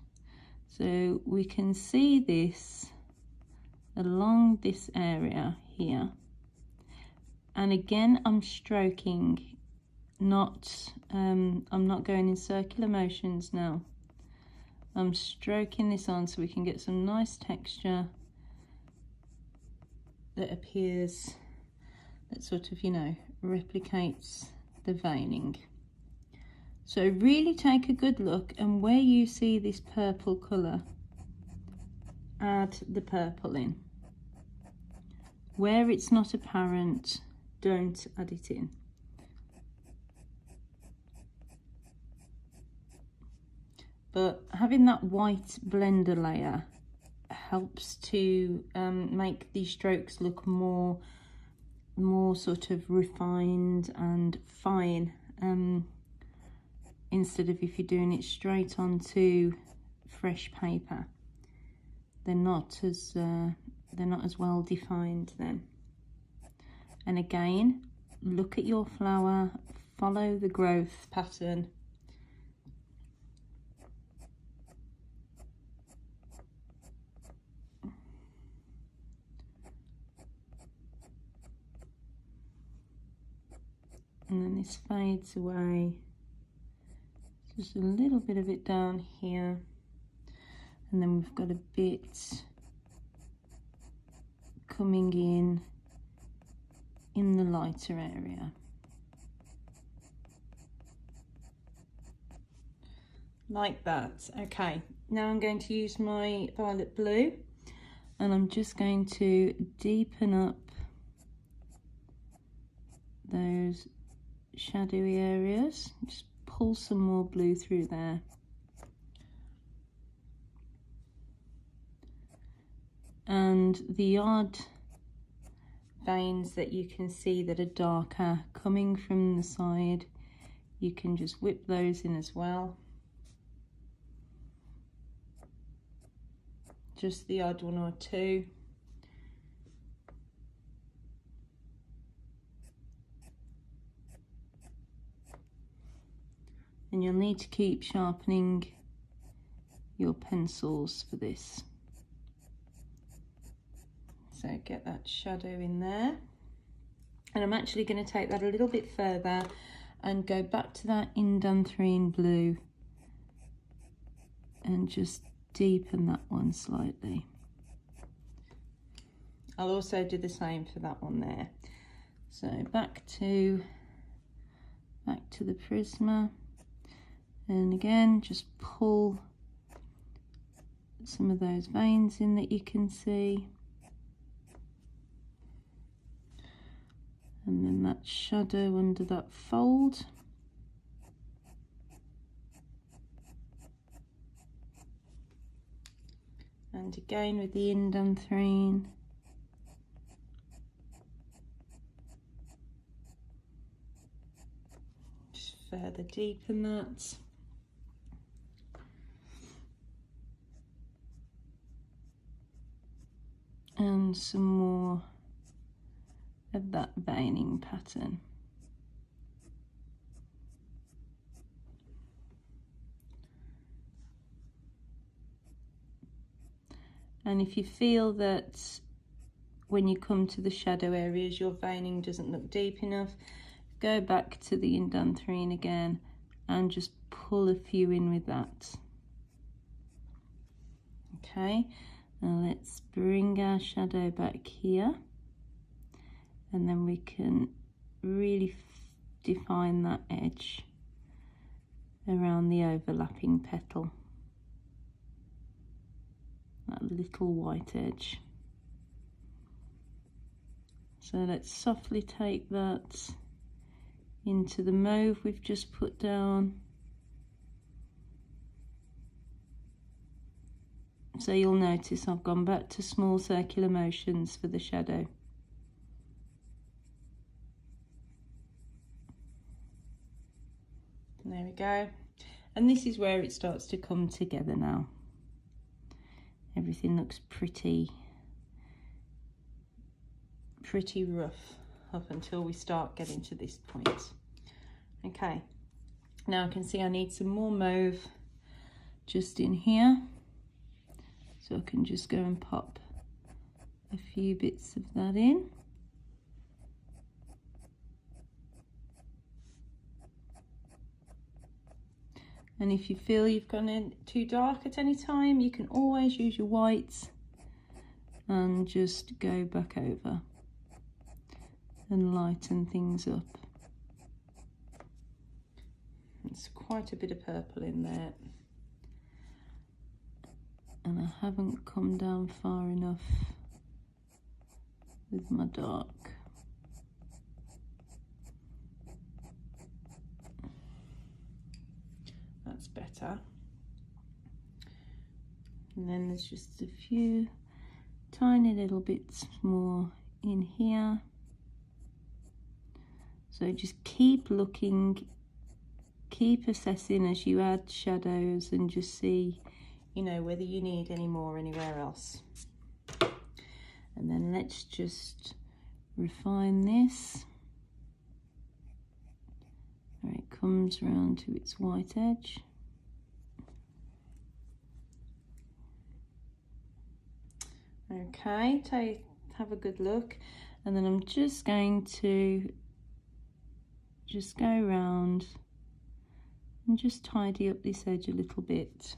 So we can see this along this area here. And again, I'm stroking, I'm not going in circular motions now. I'm stroking this on so we can get some nice texture that appears, that sort of, you know, replicates the veining. So really take a good look, and where you see this purple colour, add the purple in. Where it's not apparent, don't add it in. But having that white blender layer helps to make these strokes look more sort of refined and fine, instead of if you're doing it straight onto fresh paper. They're not as well defined then. And again, look at your flower, follow the growth pattern. And then this fades away. Just a little bit of it down here. And then we've got a bit coming in the lighter area. Like that. Okay, now I'm going to use my violet blue and I'm just going to deepen up those shadowy areas. Just pull some more blue through there. And the odd veins that you can see that are darker coming from the side, you can just whip those in as well. Just the odd one or two. And you'll need to keep sharpening your pencils for this. So get that shadow in there. And I'm actually going to take that a little bit further and go back to that indanthrene blue and just deepen that one slightly. I'll also do the same for that one there. So back to the Prisma. And again, just pull some of those veins in that you can see. And then that shadow under that fold. And again with the indanthrene. Just further deepen that. And some more of that veining pattern. And if you feel that when you come to the shadow areas your veining doesn't look deep enough, go back to the indanthrene again and just pull a few in with that. Okay. Now let's bring our shadow back here, and then we can really define that edge around the overlapping petal, that little white edge. So let's softly take that into the mauve we've just put down. So you'll notice I've gone back to small circular motions for the shadow. And there we go. And this is where it starts to come together now. Everything looks pretty rough up until we start getting to this point. Okay, now I can see I need some more mauve just in here. So I can just go and pop a few bits of that in. And if you feel you've gone in too dark at any time, you can always use your whites and just go back over and lighten things up. There's quite a bit of purple in there. And I haven't come down far enough with my dark. That's better. And then there's just a few tiny little bits more in here. So just keep looking, keep assessing as you add shadows and just see, you know, whether you need any more anywhere else. And then let's just refine this. There it comes round to its white edge. Okay, have a good look. And then I'm just going to just go around and just tidy up this edge a little bit.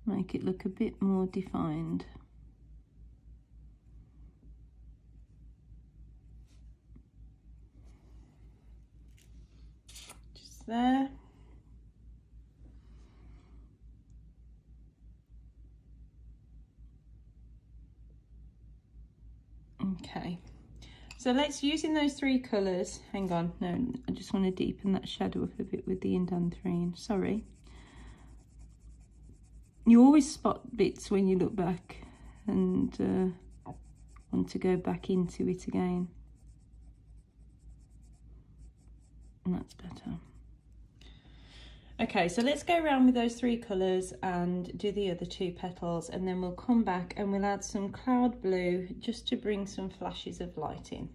Make it look a bit more defined. Just there. Okay, so let's, using those three colours, hang on, no, I just want to deepen that shadow up a bit with the indanthrene, sorry. You always spot bits when you look back and want to go back into it again. And that's better. Okay, so let's go around with those three colours and do the other two petals, and then we'll come back and we'll add some cloud blue just to bring some flashes of light in.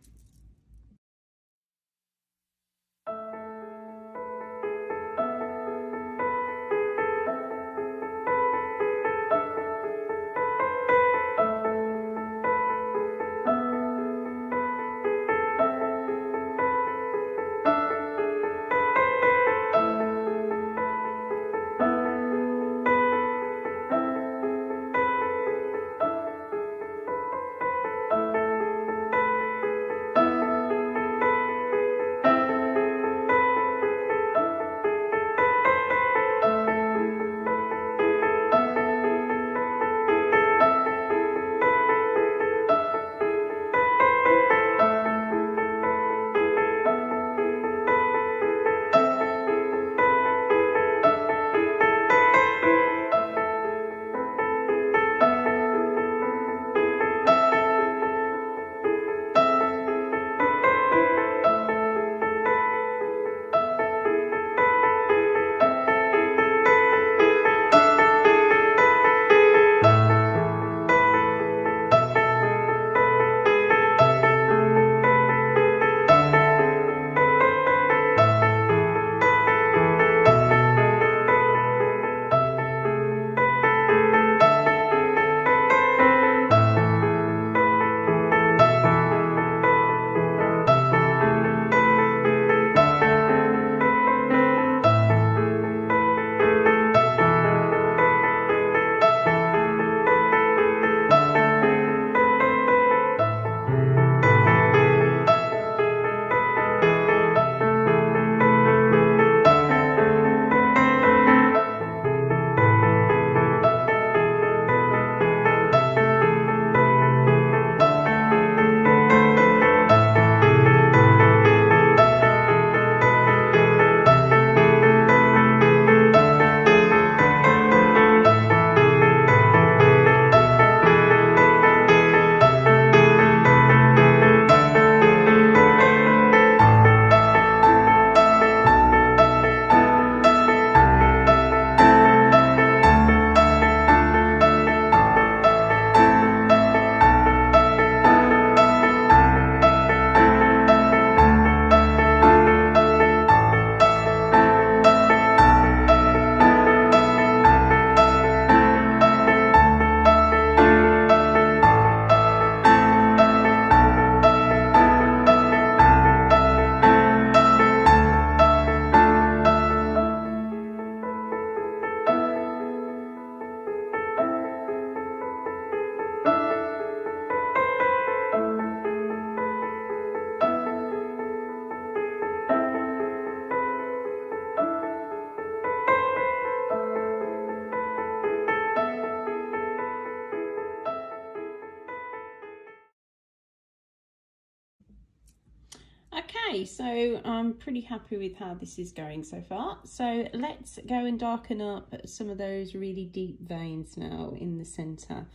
Okay, so I'm pretty happy with how this is going so far. So let's go and darken up some of those really deep veins now in the centre.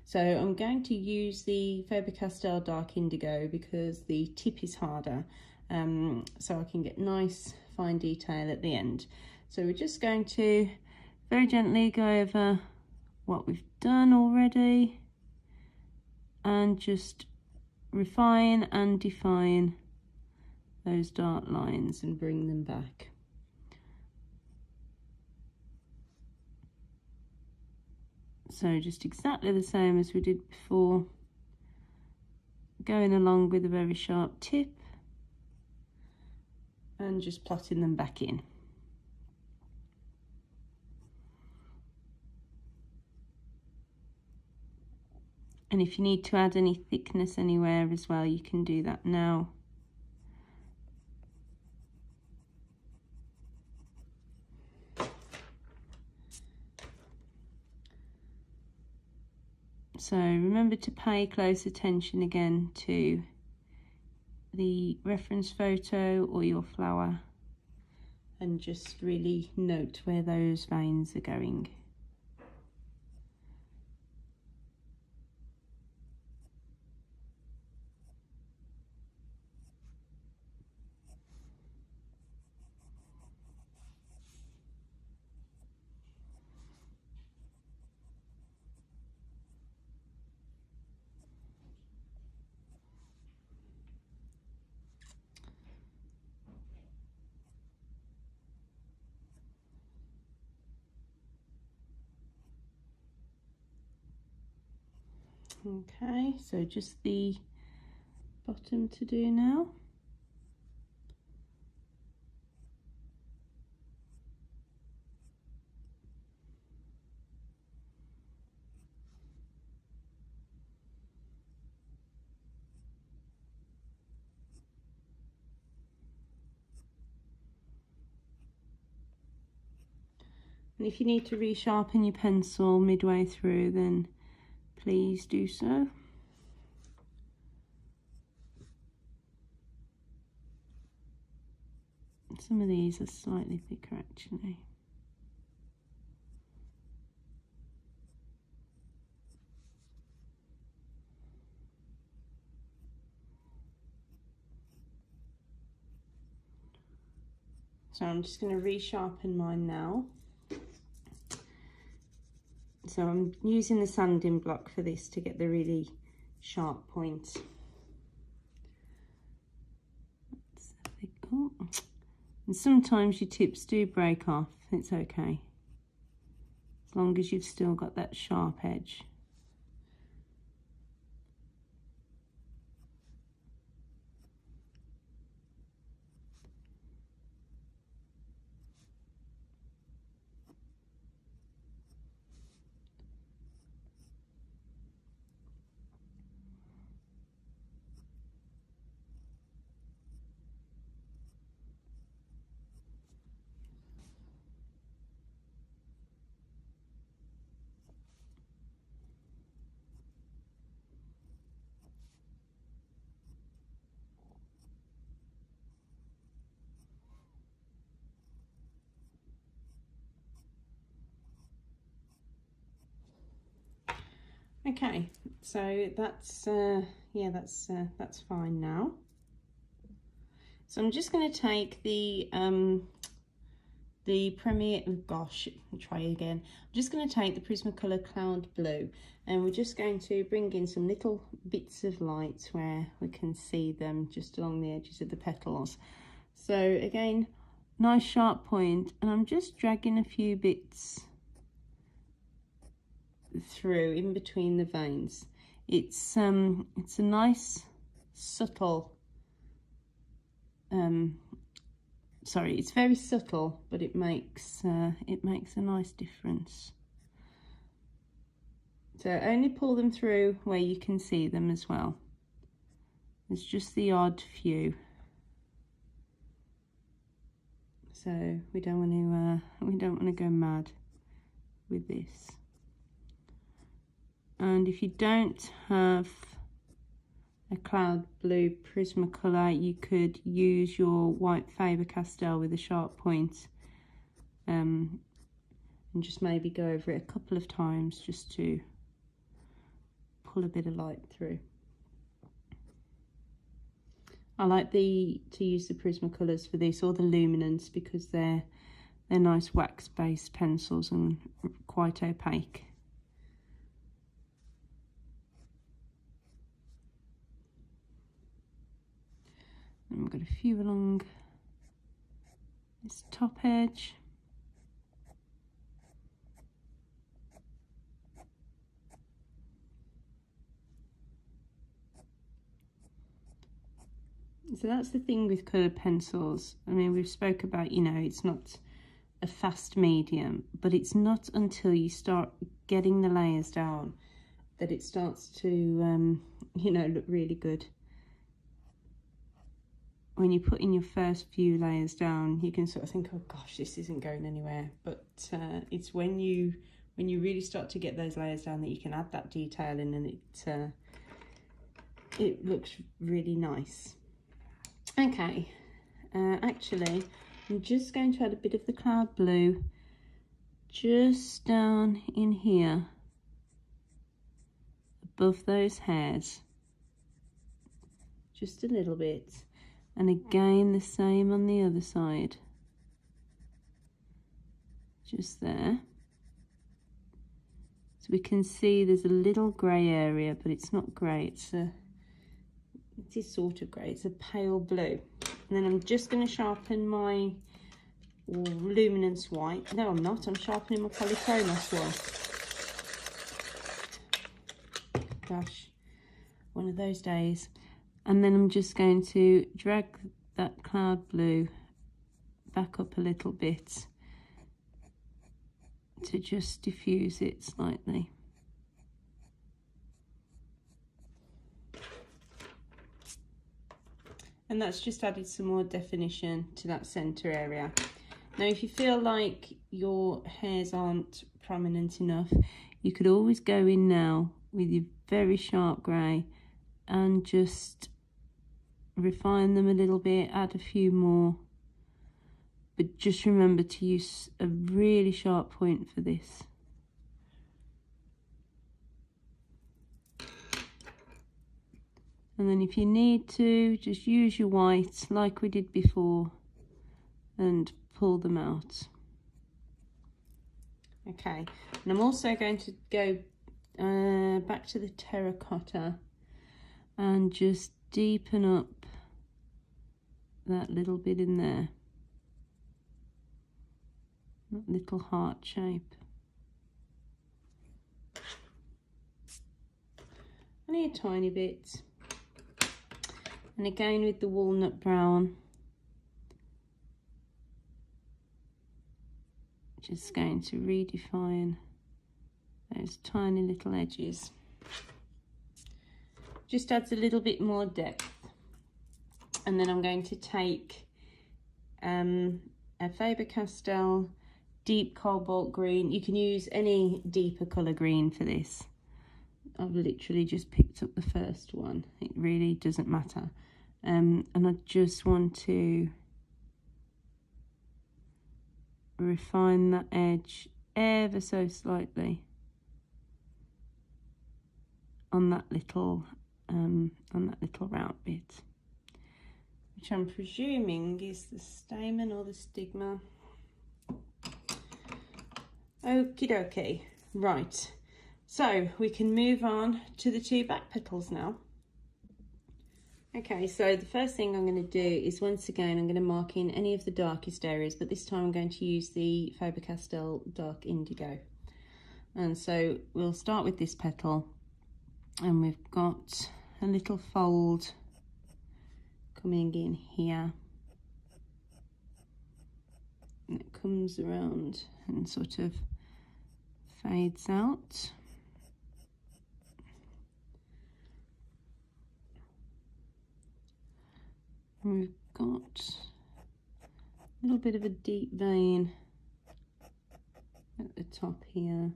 So I'm going to use the Faber-Castell Dark Indigo because the tip is harder, so I can get nice fine detail at the end. So we're just going to very gently go over what we've done already and just refine and define those dark lines and bring them back. So just exactly the same as we did before, going along with a very sharp tip and just plotting them back in. And if you need to add any thickness anywhere as well, you can do that now. So remember to pay close attention again to the reference photo or your flower, and just really note where those veins are going. Okay, so just the bottom to do now. And if you need to resharpen your pencil midway through, then please do so. Some of these are slightly thicker actually. So I'm just going to resharpen mine now. So I'm using the sanding block for this to get the really sharp points. Oh. And sometimes your tips do break off, it's okay, as long as you've still got that sharp edge. Okay, so that's yeah, that's fine now. So I'm just going to take the Premier, oh gosh, I'll try again. I'm just going to take the Prismacolor Cloud Blue, and we're just going to bring in some little bits of light where we can see them just along the edges of the petals. So again, nice sharp point, and I'm just dragging a few bits through in between the veins. It's a nice subtle sorry, it's very subtle, but it makes a nice difference. So only pull them through where you can see them as well. There's just the odd few, so we don't want to go mad with this. And if you don't have a cloud blue Prismacolor, you could use your white Faber-Castell with a sharp point, and just maybe go over it a couple of times just to pull a bit of light through. I like to use the Prismacolors for this, or the Luminance, because they're nice wax-based pencils and quite opaque. And we've got a few along this top edge. So that's the thing with coloured pencils. I mean, we've spoke about, you know, it's not a fast medium, but it's not until you start getting the layers down that it starts to, you know, look really good. When you put in your first few layers down, you can sort of think, oh gosh, this isn't going anywhere. But it's when you when you really start to get those layers down, that you can add that detail in, and it looks really nice. Okay, actually I'm just going to add a bit of the cloud blue just down in here above those hairs, just a little bit, and again the same on the other side, just there. So we can see there's a little grey area, but it's not grey, it is sort of grey, it's a pale blue. And then I'm just going to sharpen my luminance white. No, I'm not, I'm sharpening my polychromos white. Gosh, one of those days. And then I'm just going to drag that cloud blue back up a little bit to just diffuse it slightly. And that's just added some more definition to that centre area. Now if you feel like your hairs aren't prominent enough, you could always go in now with your very sharp grey and just refine them a little bit, add a few more. But just remember to use a really sharp point for this. And then if you need to, just use your white like we did before and pull them out. Okay, and I'm also going to go back to the terracotta and just deepen up that little bit in there. That little heart shape. Only a tiny bit. And again with the walnut brown, just going to redefine those tiny little edges. Just adds a little bit more depth. And then I'm going to take a Faber-Castell deep cobalt green. You can use any deeper colour green for this. I've literally just picked up the first one. It really doesn't matter. And I just want to refine that edge ever so slightly on that little round bit, which I'm presuming is the stamen or the stigma. Okie dokie. Right, so we can move on to the two back petals now. Okay, so the first thing I'm going to do is, once again, I'm going to mark in any of the darkest areas, but this time I'm going to use the Faber-Castell Dark Indigo. And so we'll start with this petal, and we've got a little fold coming in here. And it comes around and sort of fades out. And we've got a little bit of a deep vein at the top here.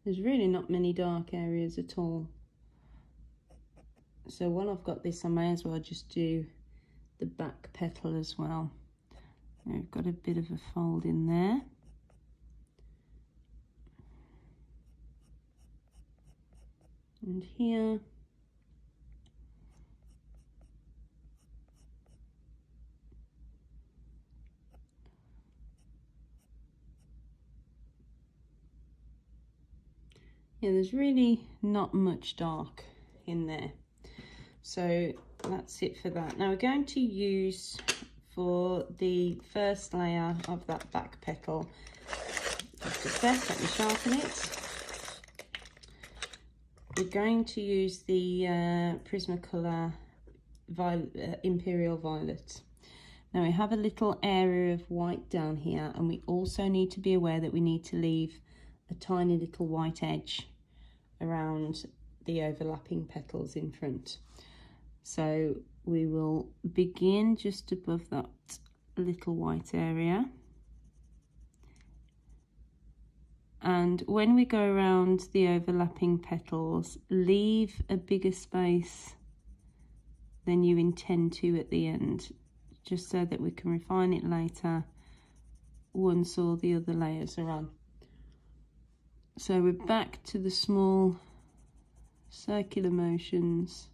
There's really not many dark areas at all. So while I've got this, I may as well just do the back petal as well. We've got a bit of a fold in there. And here. Yeah, there's really not much dark in there. So that's it for that. Now we're going to use, for the first layer of that back petal, just a sec, let me sharpen it. We're going to use the Prismacolor Imperial Violet. Now we have a little area of white down here, and we also need to be aware that we need to leave a tiny little white edge around the overlapping petals in front. So we will begin just above that little white area, And when we go around the overlapping petals, leave a bigger space than you intend to at the end, just so that we can refine it later once all the other layers are on. So we're back to the small circular motions.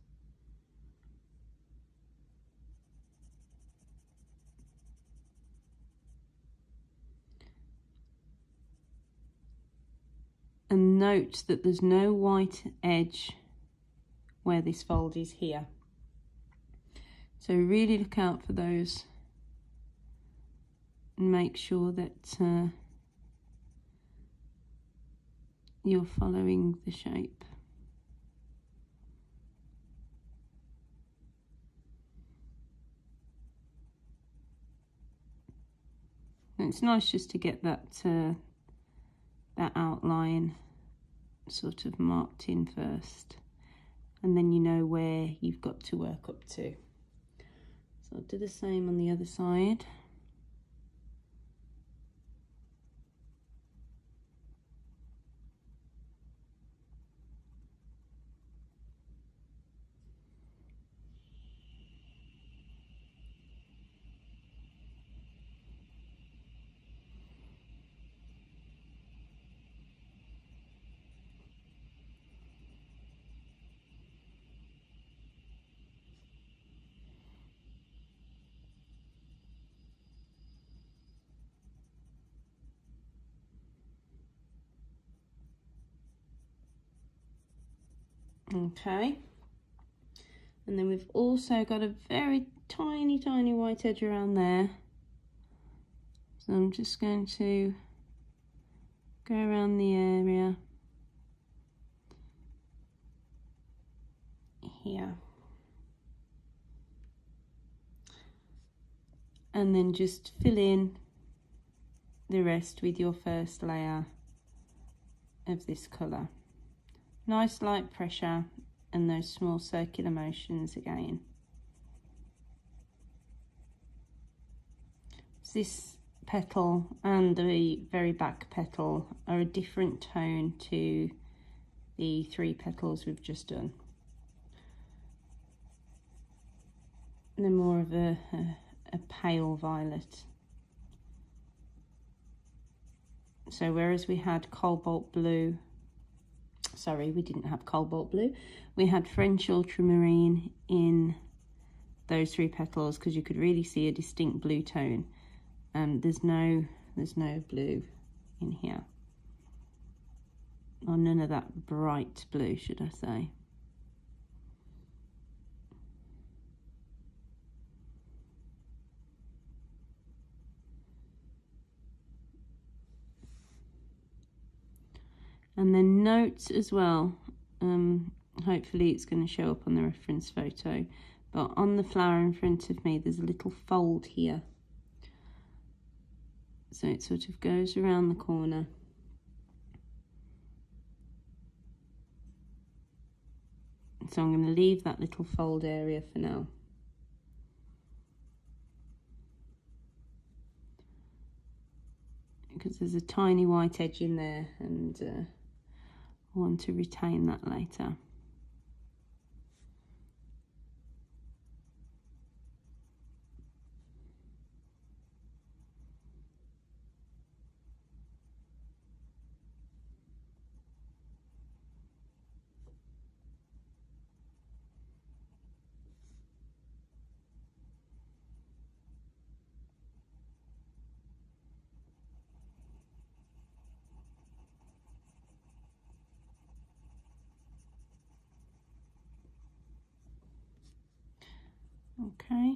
And note that there's no white edge where this fold is here. So really look out for those and make sure that you're following the shape. And it's nice just to get that outline sort of marked in first, and then you know where you've got to work up to. So I'll do the same on the other side. Okay, and then we've also got a very tiny white edge around there, so I'm just going to go around the area here, and then just fill in the rest with your first layer of this colour. Nice light pressure and those small circular motions again. This petal and the very back petal are a different tone to the 3 petals we've just done. They're more of a pale violet. So whereas we had cobalt blue, sorry, we didn't have cobalt blue, we had French ultramarine in those 3 petals, because you could really see a distinct blue tone. There's no blue in here, or none of that bright blue, should I say. And then note as well, hopefully it's going to show up on the reference photo, but on the flower in front of me there's a little fold here, so it sort of goes around the corner. So I'm going to leave that little fold area for now. Because there's a tiny white edge in there, and I want to retain that later. Okay.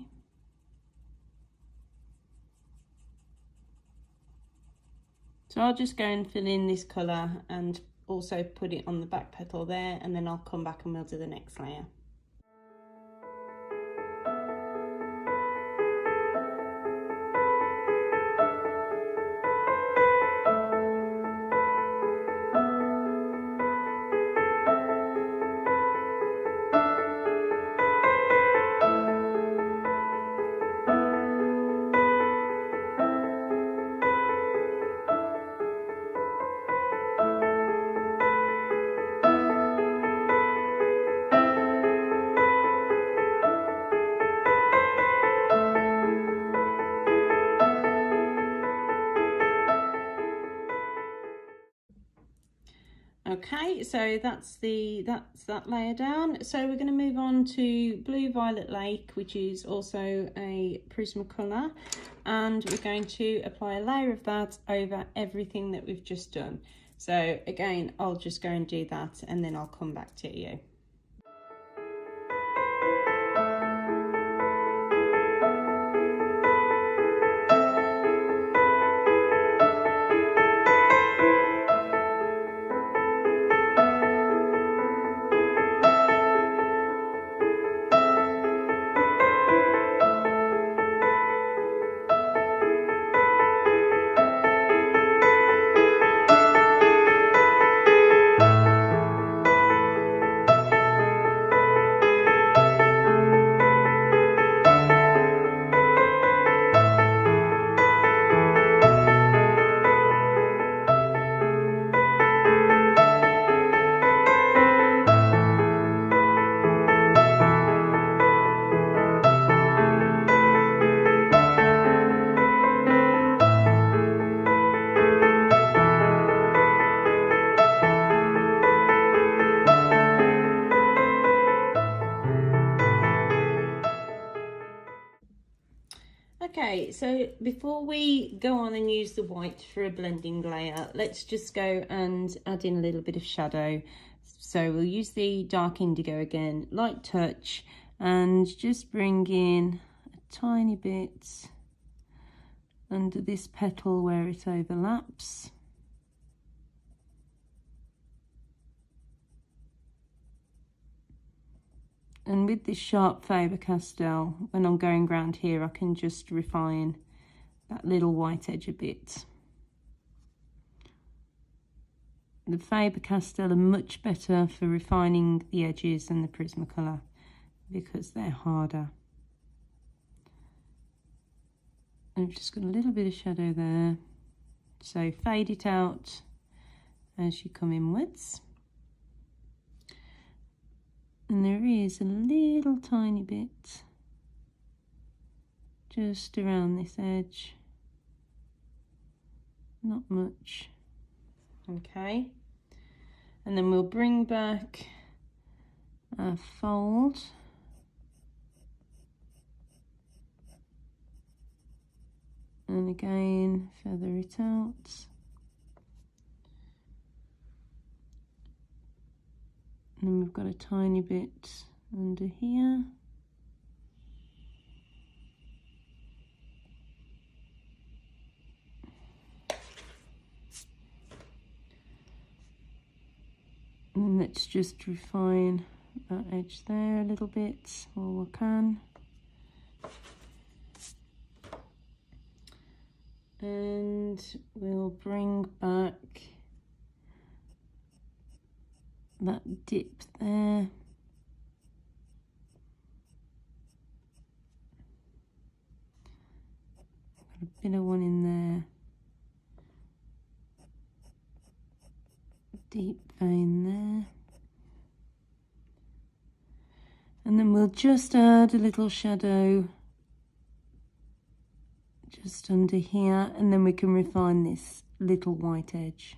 So I'll just go and fill in this colour and also put it on the back petal there, and then I'll come back and we'll do the next layer. Okay, so that's that layer down. So we're going to move on to Blue Violet Lake, which is also a Prismacolor, and we're going to apply a layer of that over everything that we've just done. So again, I'll just go and do that and then I'll come back to you. Okay, so before we go on and use the white for a blending layer, let's just go and add in a little bit of shadow. So we'll use the dark indigo again, light touch, and just bring in a tiny bit under this petal where it overlaps. And with this sharp Faber-Castell, when I'm going around here, I can just refine that little white edge a bit. The Faber-Castell are much better for refining the edges than the Prismacolor because they're harder. I've just got a little bit of shadow there. So fade it out as you come inwards. And there is a little tiny bit just around this edge, not much. Okay, and then we'll bring back our fold and again feather it out. And then we've got a tiny bit under here. And let's just refine that edge there a little bit while we can. And we'll bring back that dip there. Got a bit of one in there. Deep vein there. And then we'll just add a little shadow just under here, and then we can refine this little white edge.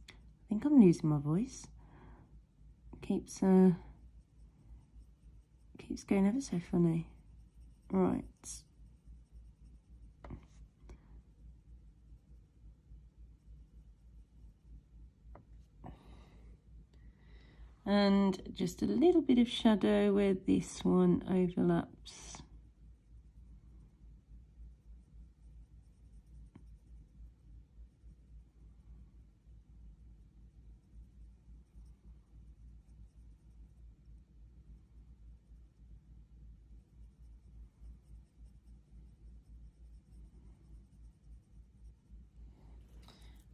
I think I'm losing my voice. Keeps going ever so funny. Right. And just a little bit of shadow where this one overlaps.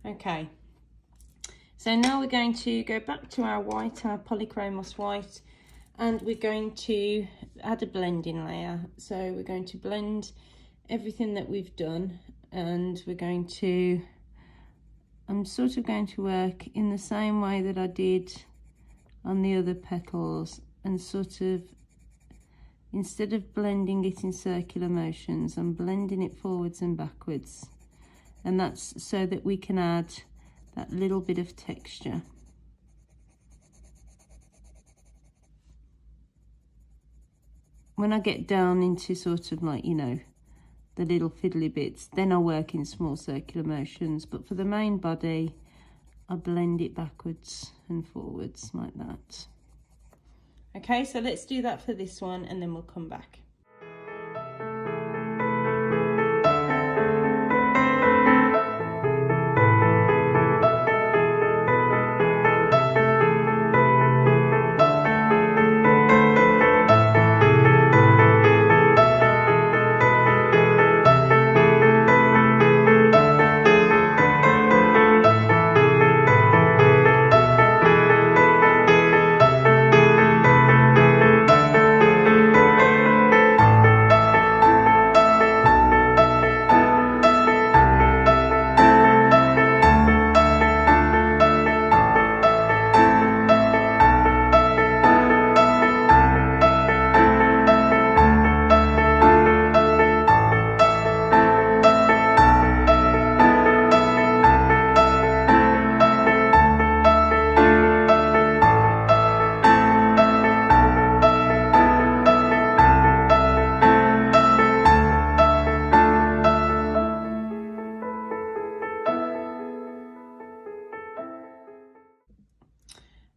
Okay, so now we're going to go back to our white, our polychromos white, and we're going to add a blending layer. So we're going to blend everything that we've done, and we're going to, I'm sort of going to work in the same way that I did on the other petals, and sort of, instead of blending it in circular motions, I'm blending it forwards and backwards. And that's so that we can add that little bit of texture. when I get down into sort of like, you know, the little fiddly bits, then I'll work in small circular motions. But for the main body, I blend it backwards and forwards like that. Okay, so let's do that for this one and then we'll come back.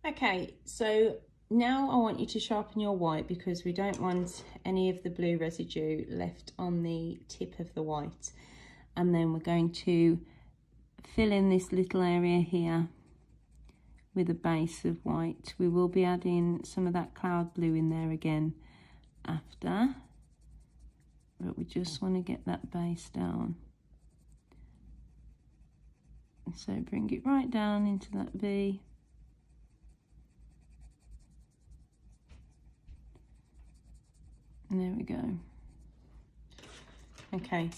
Okay, so now I want you to sharpen your white because we don't want any of the blue residue left on the tip of the white. And then we're going to fill in this little area here with a base of white. We will be adding some of that cloud blue in there again after, but we just want to get that base down. So bring it right down into that V. And there we go. Okay.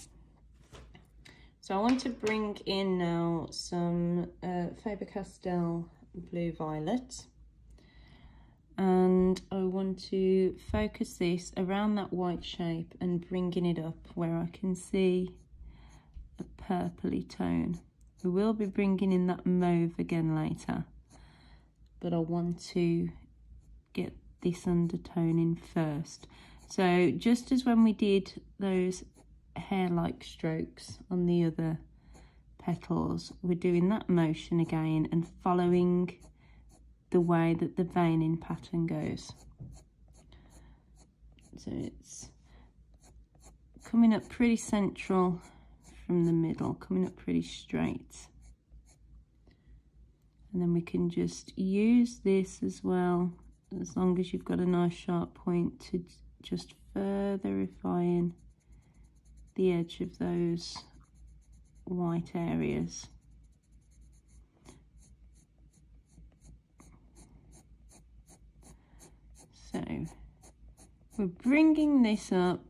So I want to bring in now some Faber-Castell Blue Violet. And I want to focus this around that white shape and bringing it up where I can see a purpley tone. We will be bringing in that mauve again later, but I want to get this undertone in first. So just as when we did those hair-like strokes on the other petals, we're doing that motion again and following the way that the veining pattern goes. So it's coming up pretty central from the middle, coming up pretty straight. And then we can just use this as well, as long as you've got a nice sharp point, to just further refine the edge of those white areas. So we're bringing this up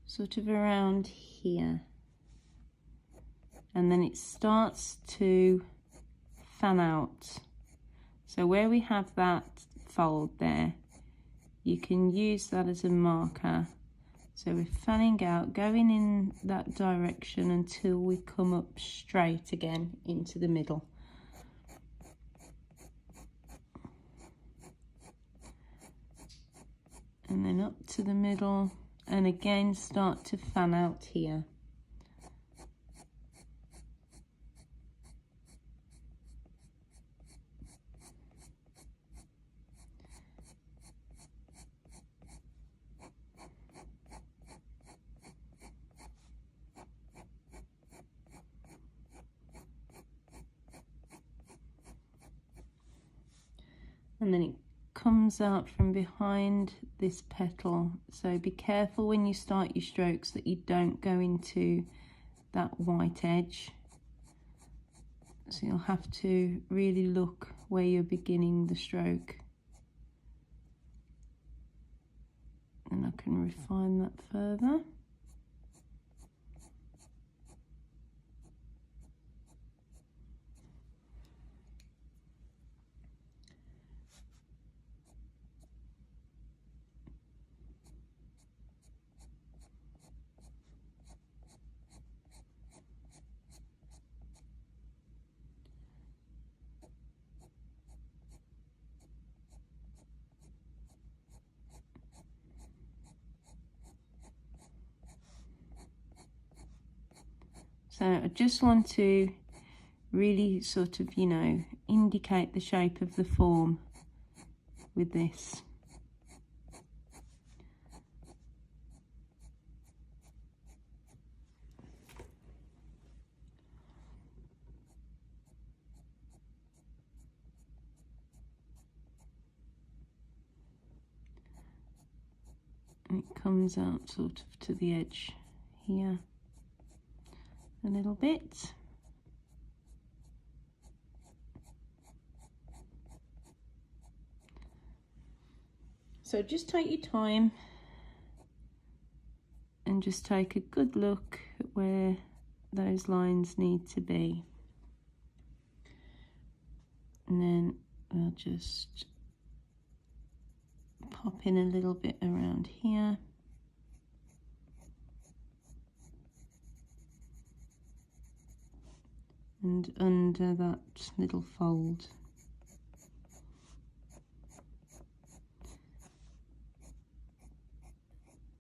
sort of around here, and then it starts to fan out. So where we have that fold there, you can use that as a marker. So we're fanning out, going in that direction until we come up straight again into the middle. And then up to the middle, and again start to fan out here. And then it comes out from behind this petal, so be careful when you start your strokes that you don't go into that white edge. So you'll have to really look where you're beginning the stroke, and I can refine that further. So I just want to really sort of, you know, indicate the shape of the form with this. It comes out sort of to the edge here a little bit. So just take your time and just take a good look at where those lines need to be. And then we'll just pop in a little bit around here. And under that little fold.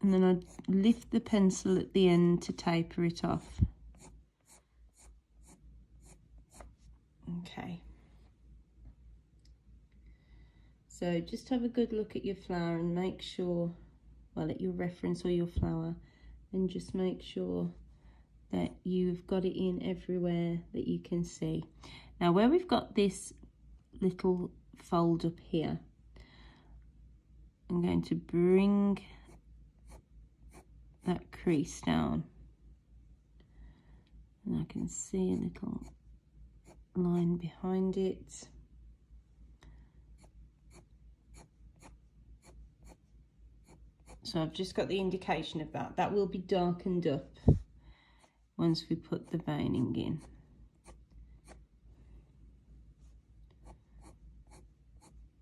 And then I'd lift the pencil at the end to taper it off. Okay. So just have a good look at your flower and make sure, well, at your reference or your flower, and just make sure that you've got it in everywhere that you can see. Now where we've got this little fold up here, I'm going to bring that crease down, and I can see a little line behind it. So I've just got the indication of that. That will be darkened up once we put the veining in.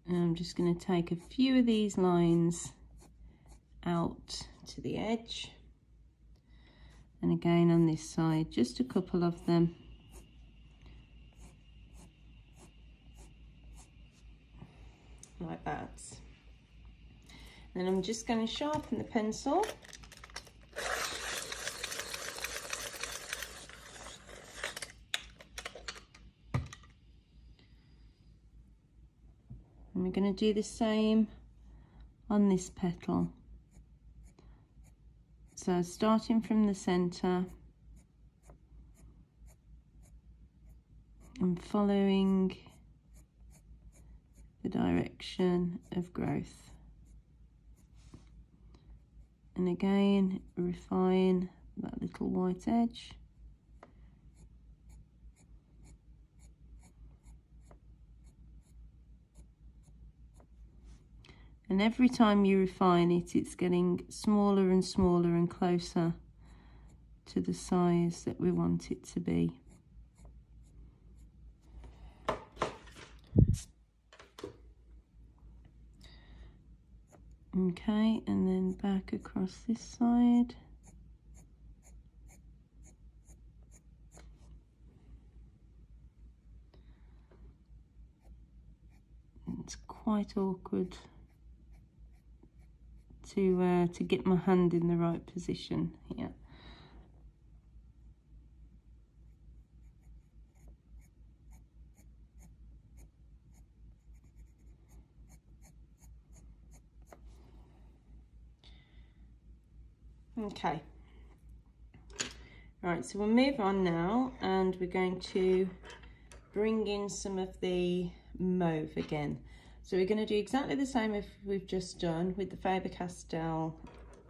And I'm just going to take a few of these lines out to the edge. And again on this side, just a couple of them. Like that. Then I'm just going to sharpen the pencil. And we're going to do the same on this petal. So starting from the center and following the direction of growth. And again, refine that little white edge. And every time you refine it, it's getting smaller and smaller and closer to the size that we want it to be. Okay, and then back across this side. It's quite awkward to get my hand in the right position here. Okay, right, so we'll move on now, and we're going to bring in some of the mauve again. So we're going to do exactly the same as we've just done with the Faber-Castell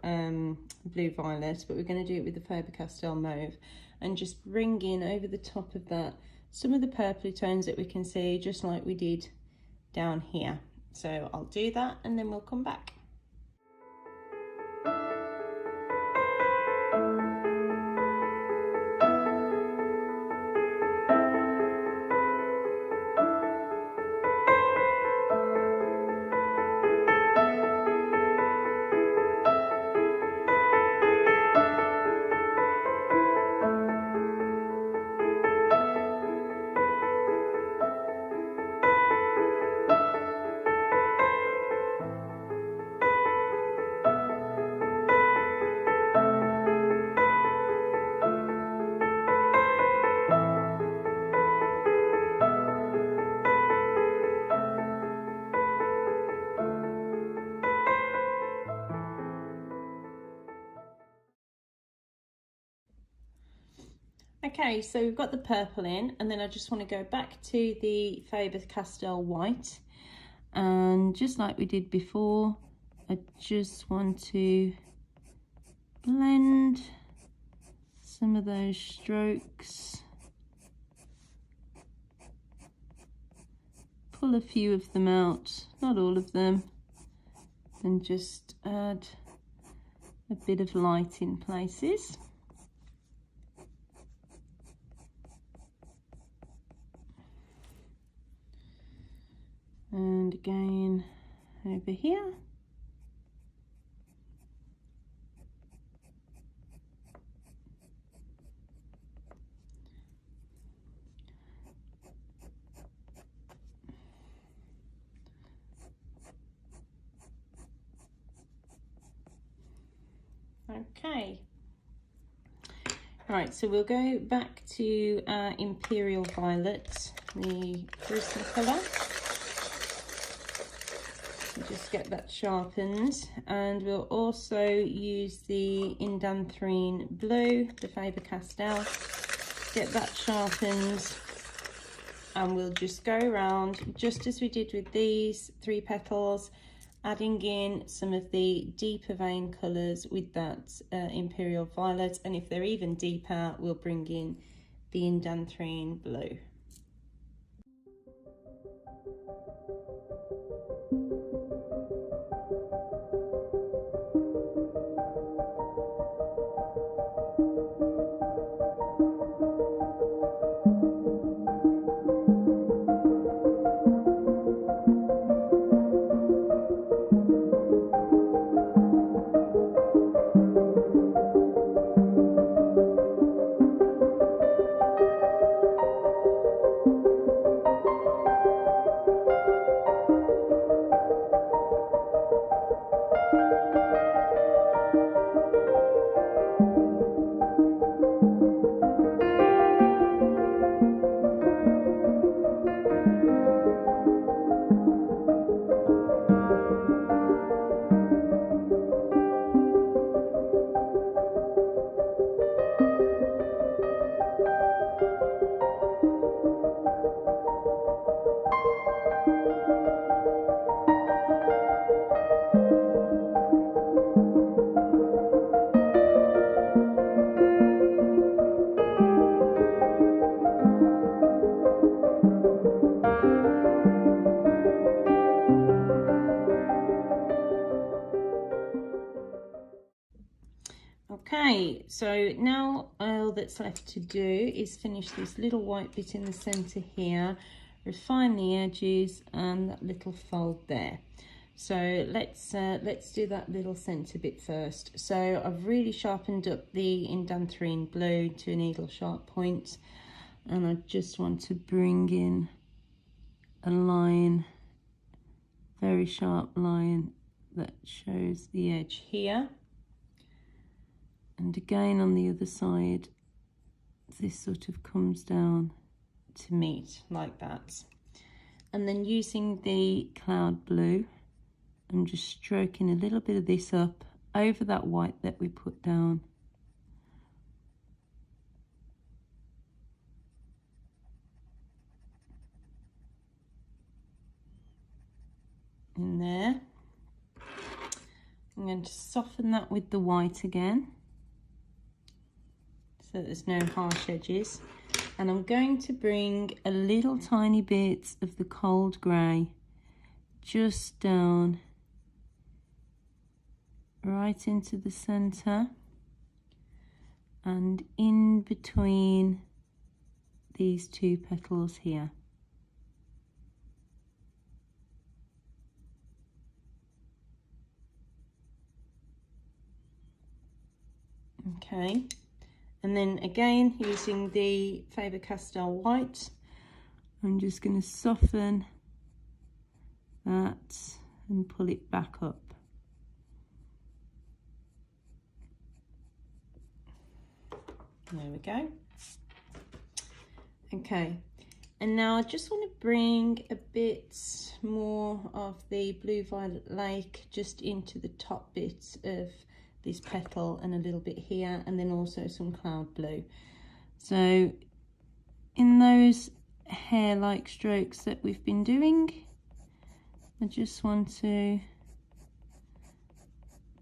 blue violet, but we're going to do it with the Faber-Castell mauve, and just bring in over the top of that some of the purpley tones that we can see, just like we did down here. So I'll do that and then we'll come back. Okay, so we've got the purple in, and then I just want to go back to the Faber-Castell white, and just like we did before, I just want to blend some of those strokes, pull a few of them out, not all of them, and just add a bit of light in places. And again over here. Okay. Right, so we'll go back to our Imperial Violet, the Prismacolor. Just get that sharpened, and we'll also use the Indanthrene Blue, the Faber-Castell, get that sharpened, and we'll just go around just as we did with these 3 petals, adding in some of the deeper vein colours with that Imperial Violet, and if they're even deeper, we'll bring in the Indanthrene Blue. Okay, so now all that's left to do is finish this little white bit in the center here, refine the edges and that little fold there. So let's do that little center bit first. So I've really sharpened up the Indanthrene Blue to a needle sharp point, and I just want to bring in a line, very sharp line that shows the edge here. And again on the other side, this sort of comes down to meet like that. And then using the cloud blue, I'm just stroking a little bit of this up over that white that we put down. In there. I'm going to soften that with the white again, so there's no harsh edges, and I'm going to bring a little tiny bit of the cold grey just down right into the centre and in between these 2 petals here. Okay. And then again, using the Faber-Castell white, I'm just going to soften that and pull it back up. There we go. Okay, and now I just want to bring a bit more of the Blue Violet Lake just into the top bit of this petal and a little bit here, and then also some cloud blue. So in those hair-like strokes that we've been doing, I just want to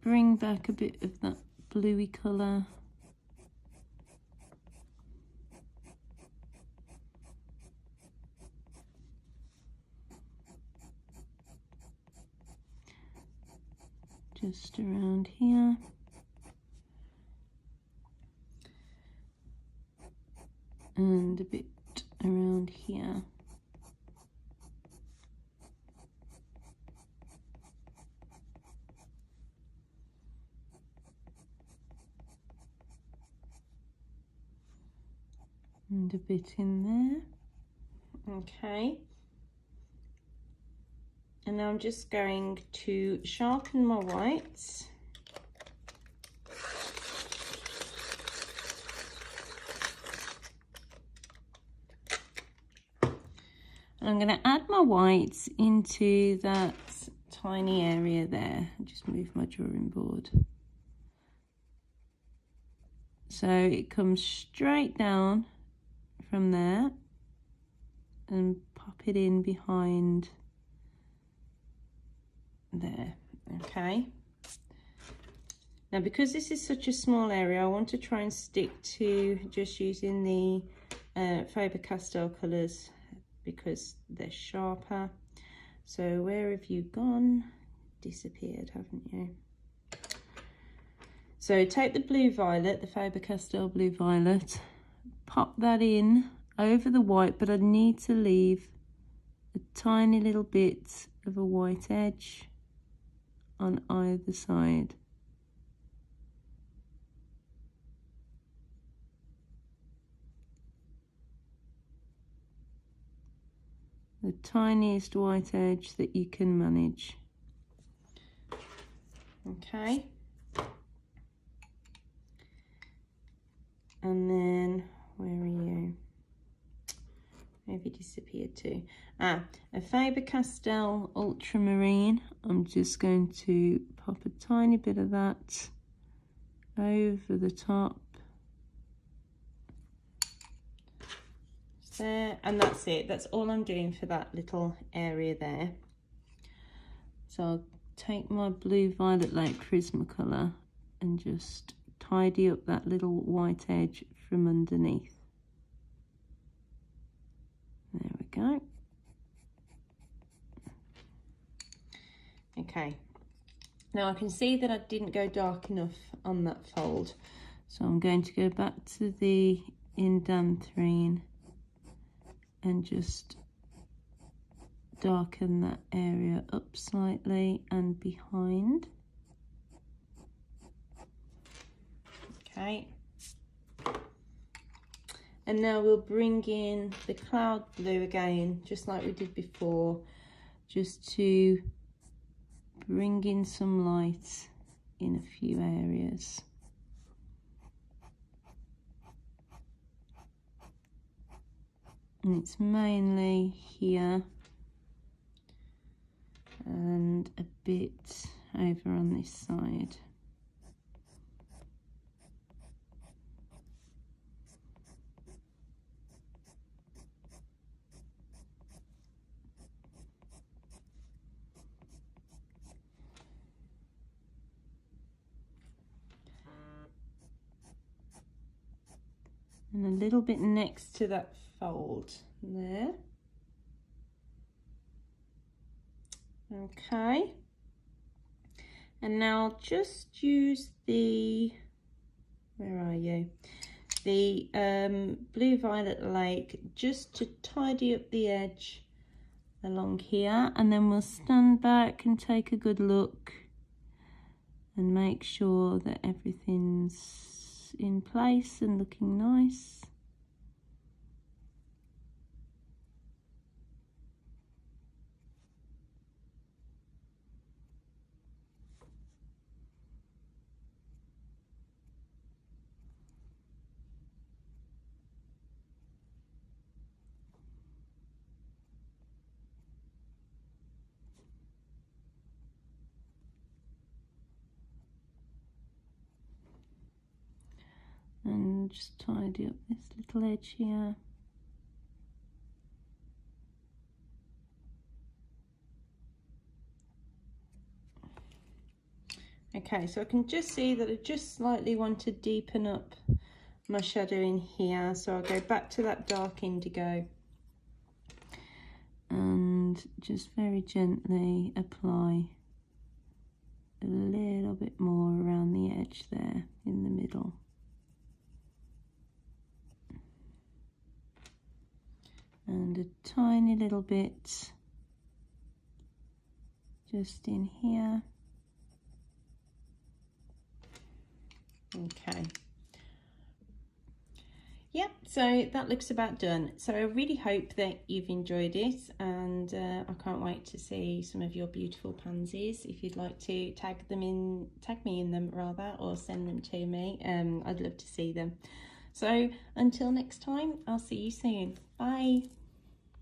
bring back a bit of that bluey colour. Just around here. And a bit around here. And a bit in there. Okay. And now I'm just going to sharpen my whites. And I'm going to add my whites into that tiny area there. Just move my drawing board. So it comes straight down from there and pop it in behind there. Okay. Now because this is such a small area, I want to try and stick to just using the Faber-Castell colours because they're sharper. So where have you gone? Disappeared, haven't you? So take the blue violet, the Faber-Castell blue violet, pop that in over the white, but I need to leave a tiny little bit of a white edge on either side. The tiniest white edge that you can manage. Okay. And then, where are you? Maybe disappeared too. A Faber-Castell ultramarine. I'm just going to pop a tiny bit of that over the top. There, and that's it. That's all I'm doing for that little area there. So I'll take my blue violet light Prismacolor and just tidy up that little white edge from underneath. There we go. Okay, now I can see that I didn't go dark enough on that fold, so I'm going to go back to the indanthrene and just darken that area up slightly and behind. Okay. And now we'll bring in the cloud blue again, just like we did before, just to bring in some light in a few areas. And it's mainly here and a bit over on this side. And a little bit next to that fold there. Okay. And now I'll just use the, where are you? The blue violet lake just to tidy up the edge along here, and then we'll stand back and take a good look and make sure that everything's in place and looking nice. And just tidy up this little edge here. Okay, so I can just see that I just slightly want to deepen up my shadow in here, so I'll go back to that dark indigo and just very gently apply a little bit more around the edge there in the middle. And a tiny little bit just in here. Okay. Yep, so that looks about done. So I really hope that you've enjoyed it, and I can't wait to see some of your beautiful pansies. If you'd like to tag me in them rather, or send them to me, I'd love to see them. So until next time, I'll see you soon. Bye.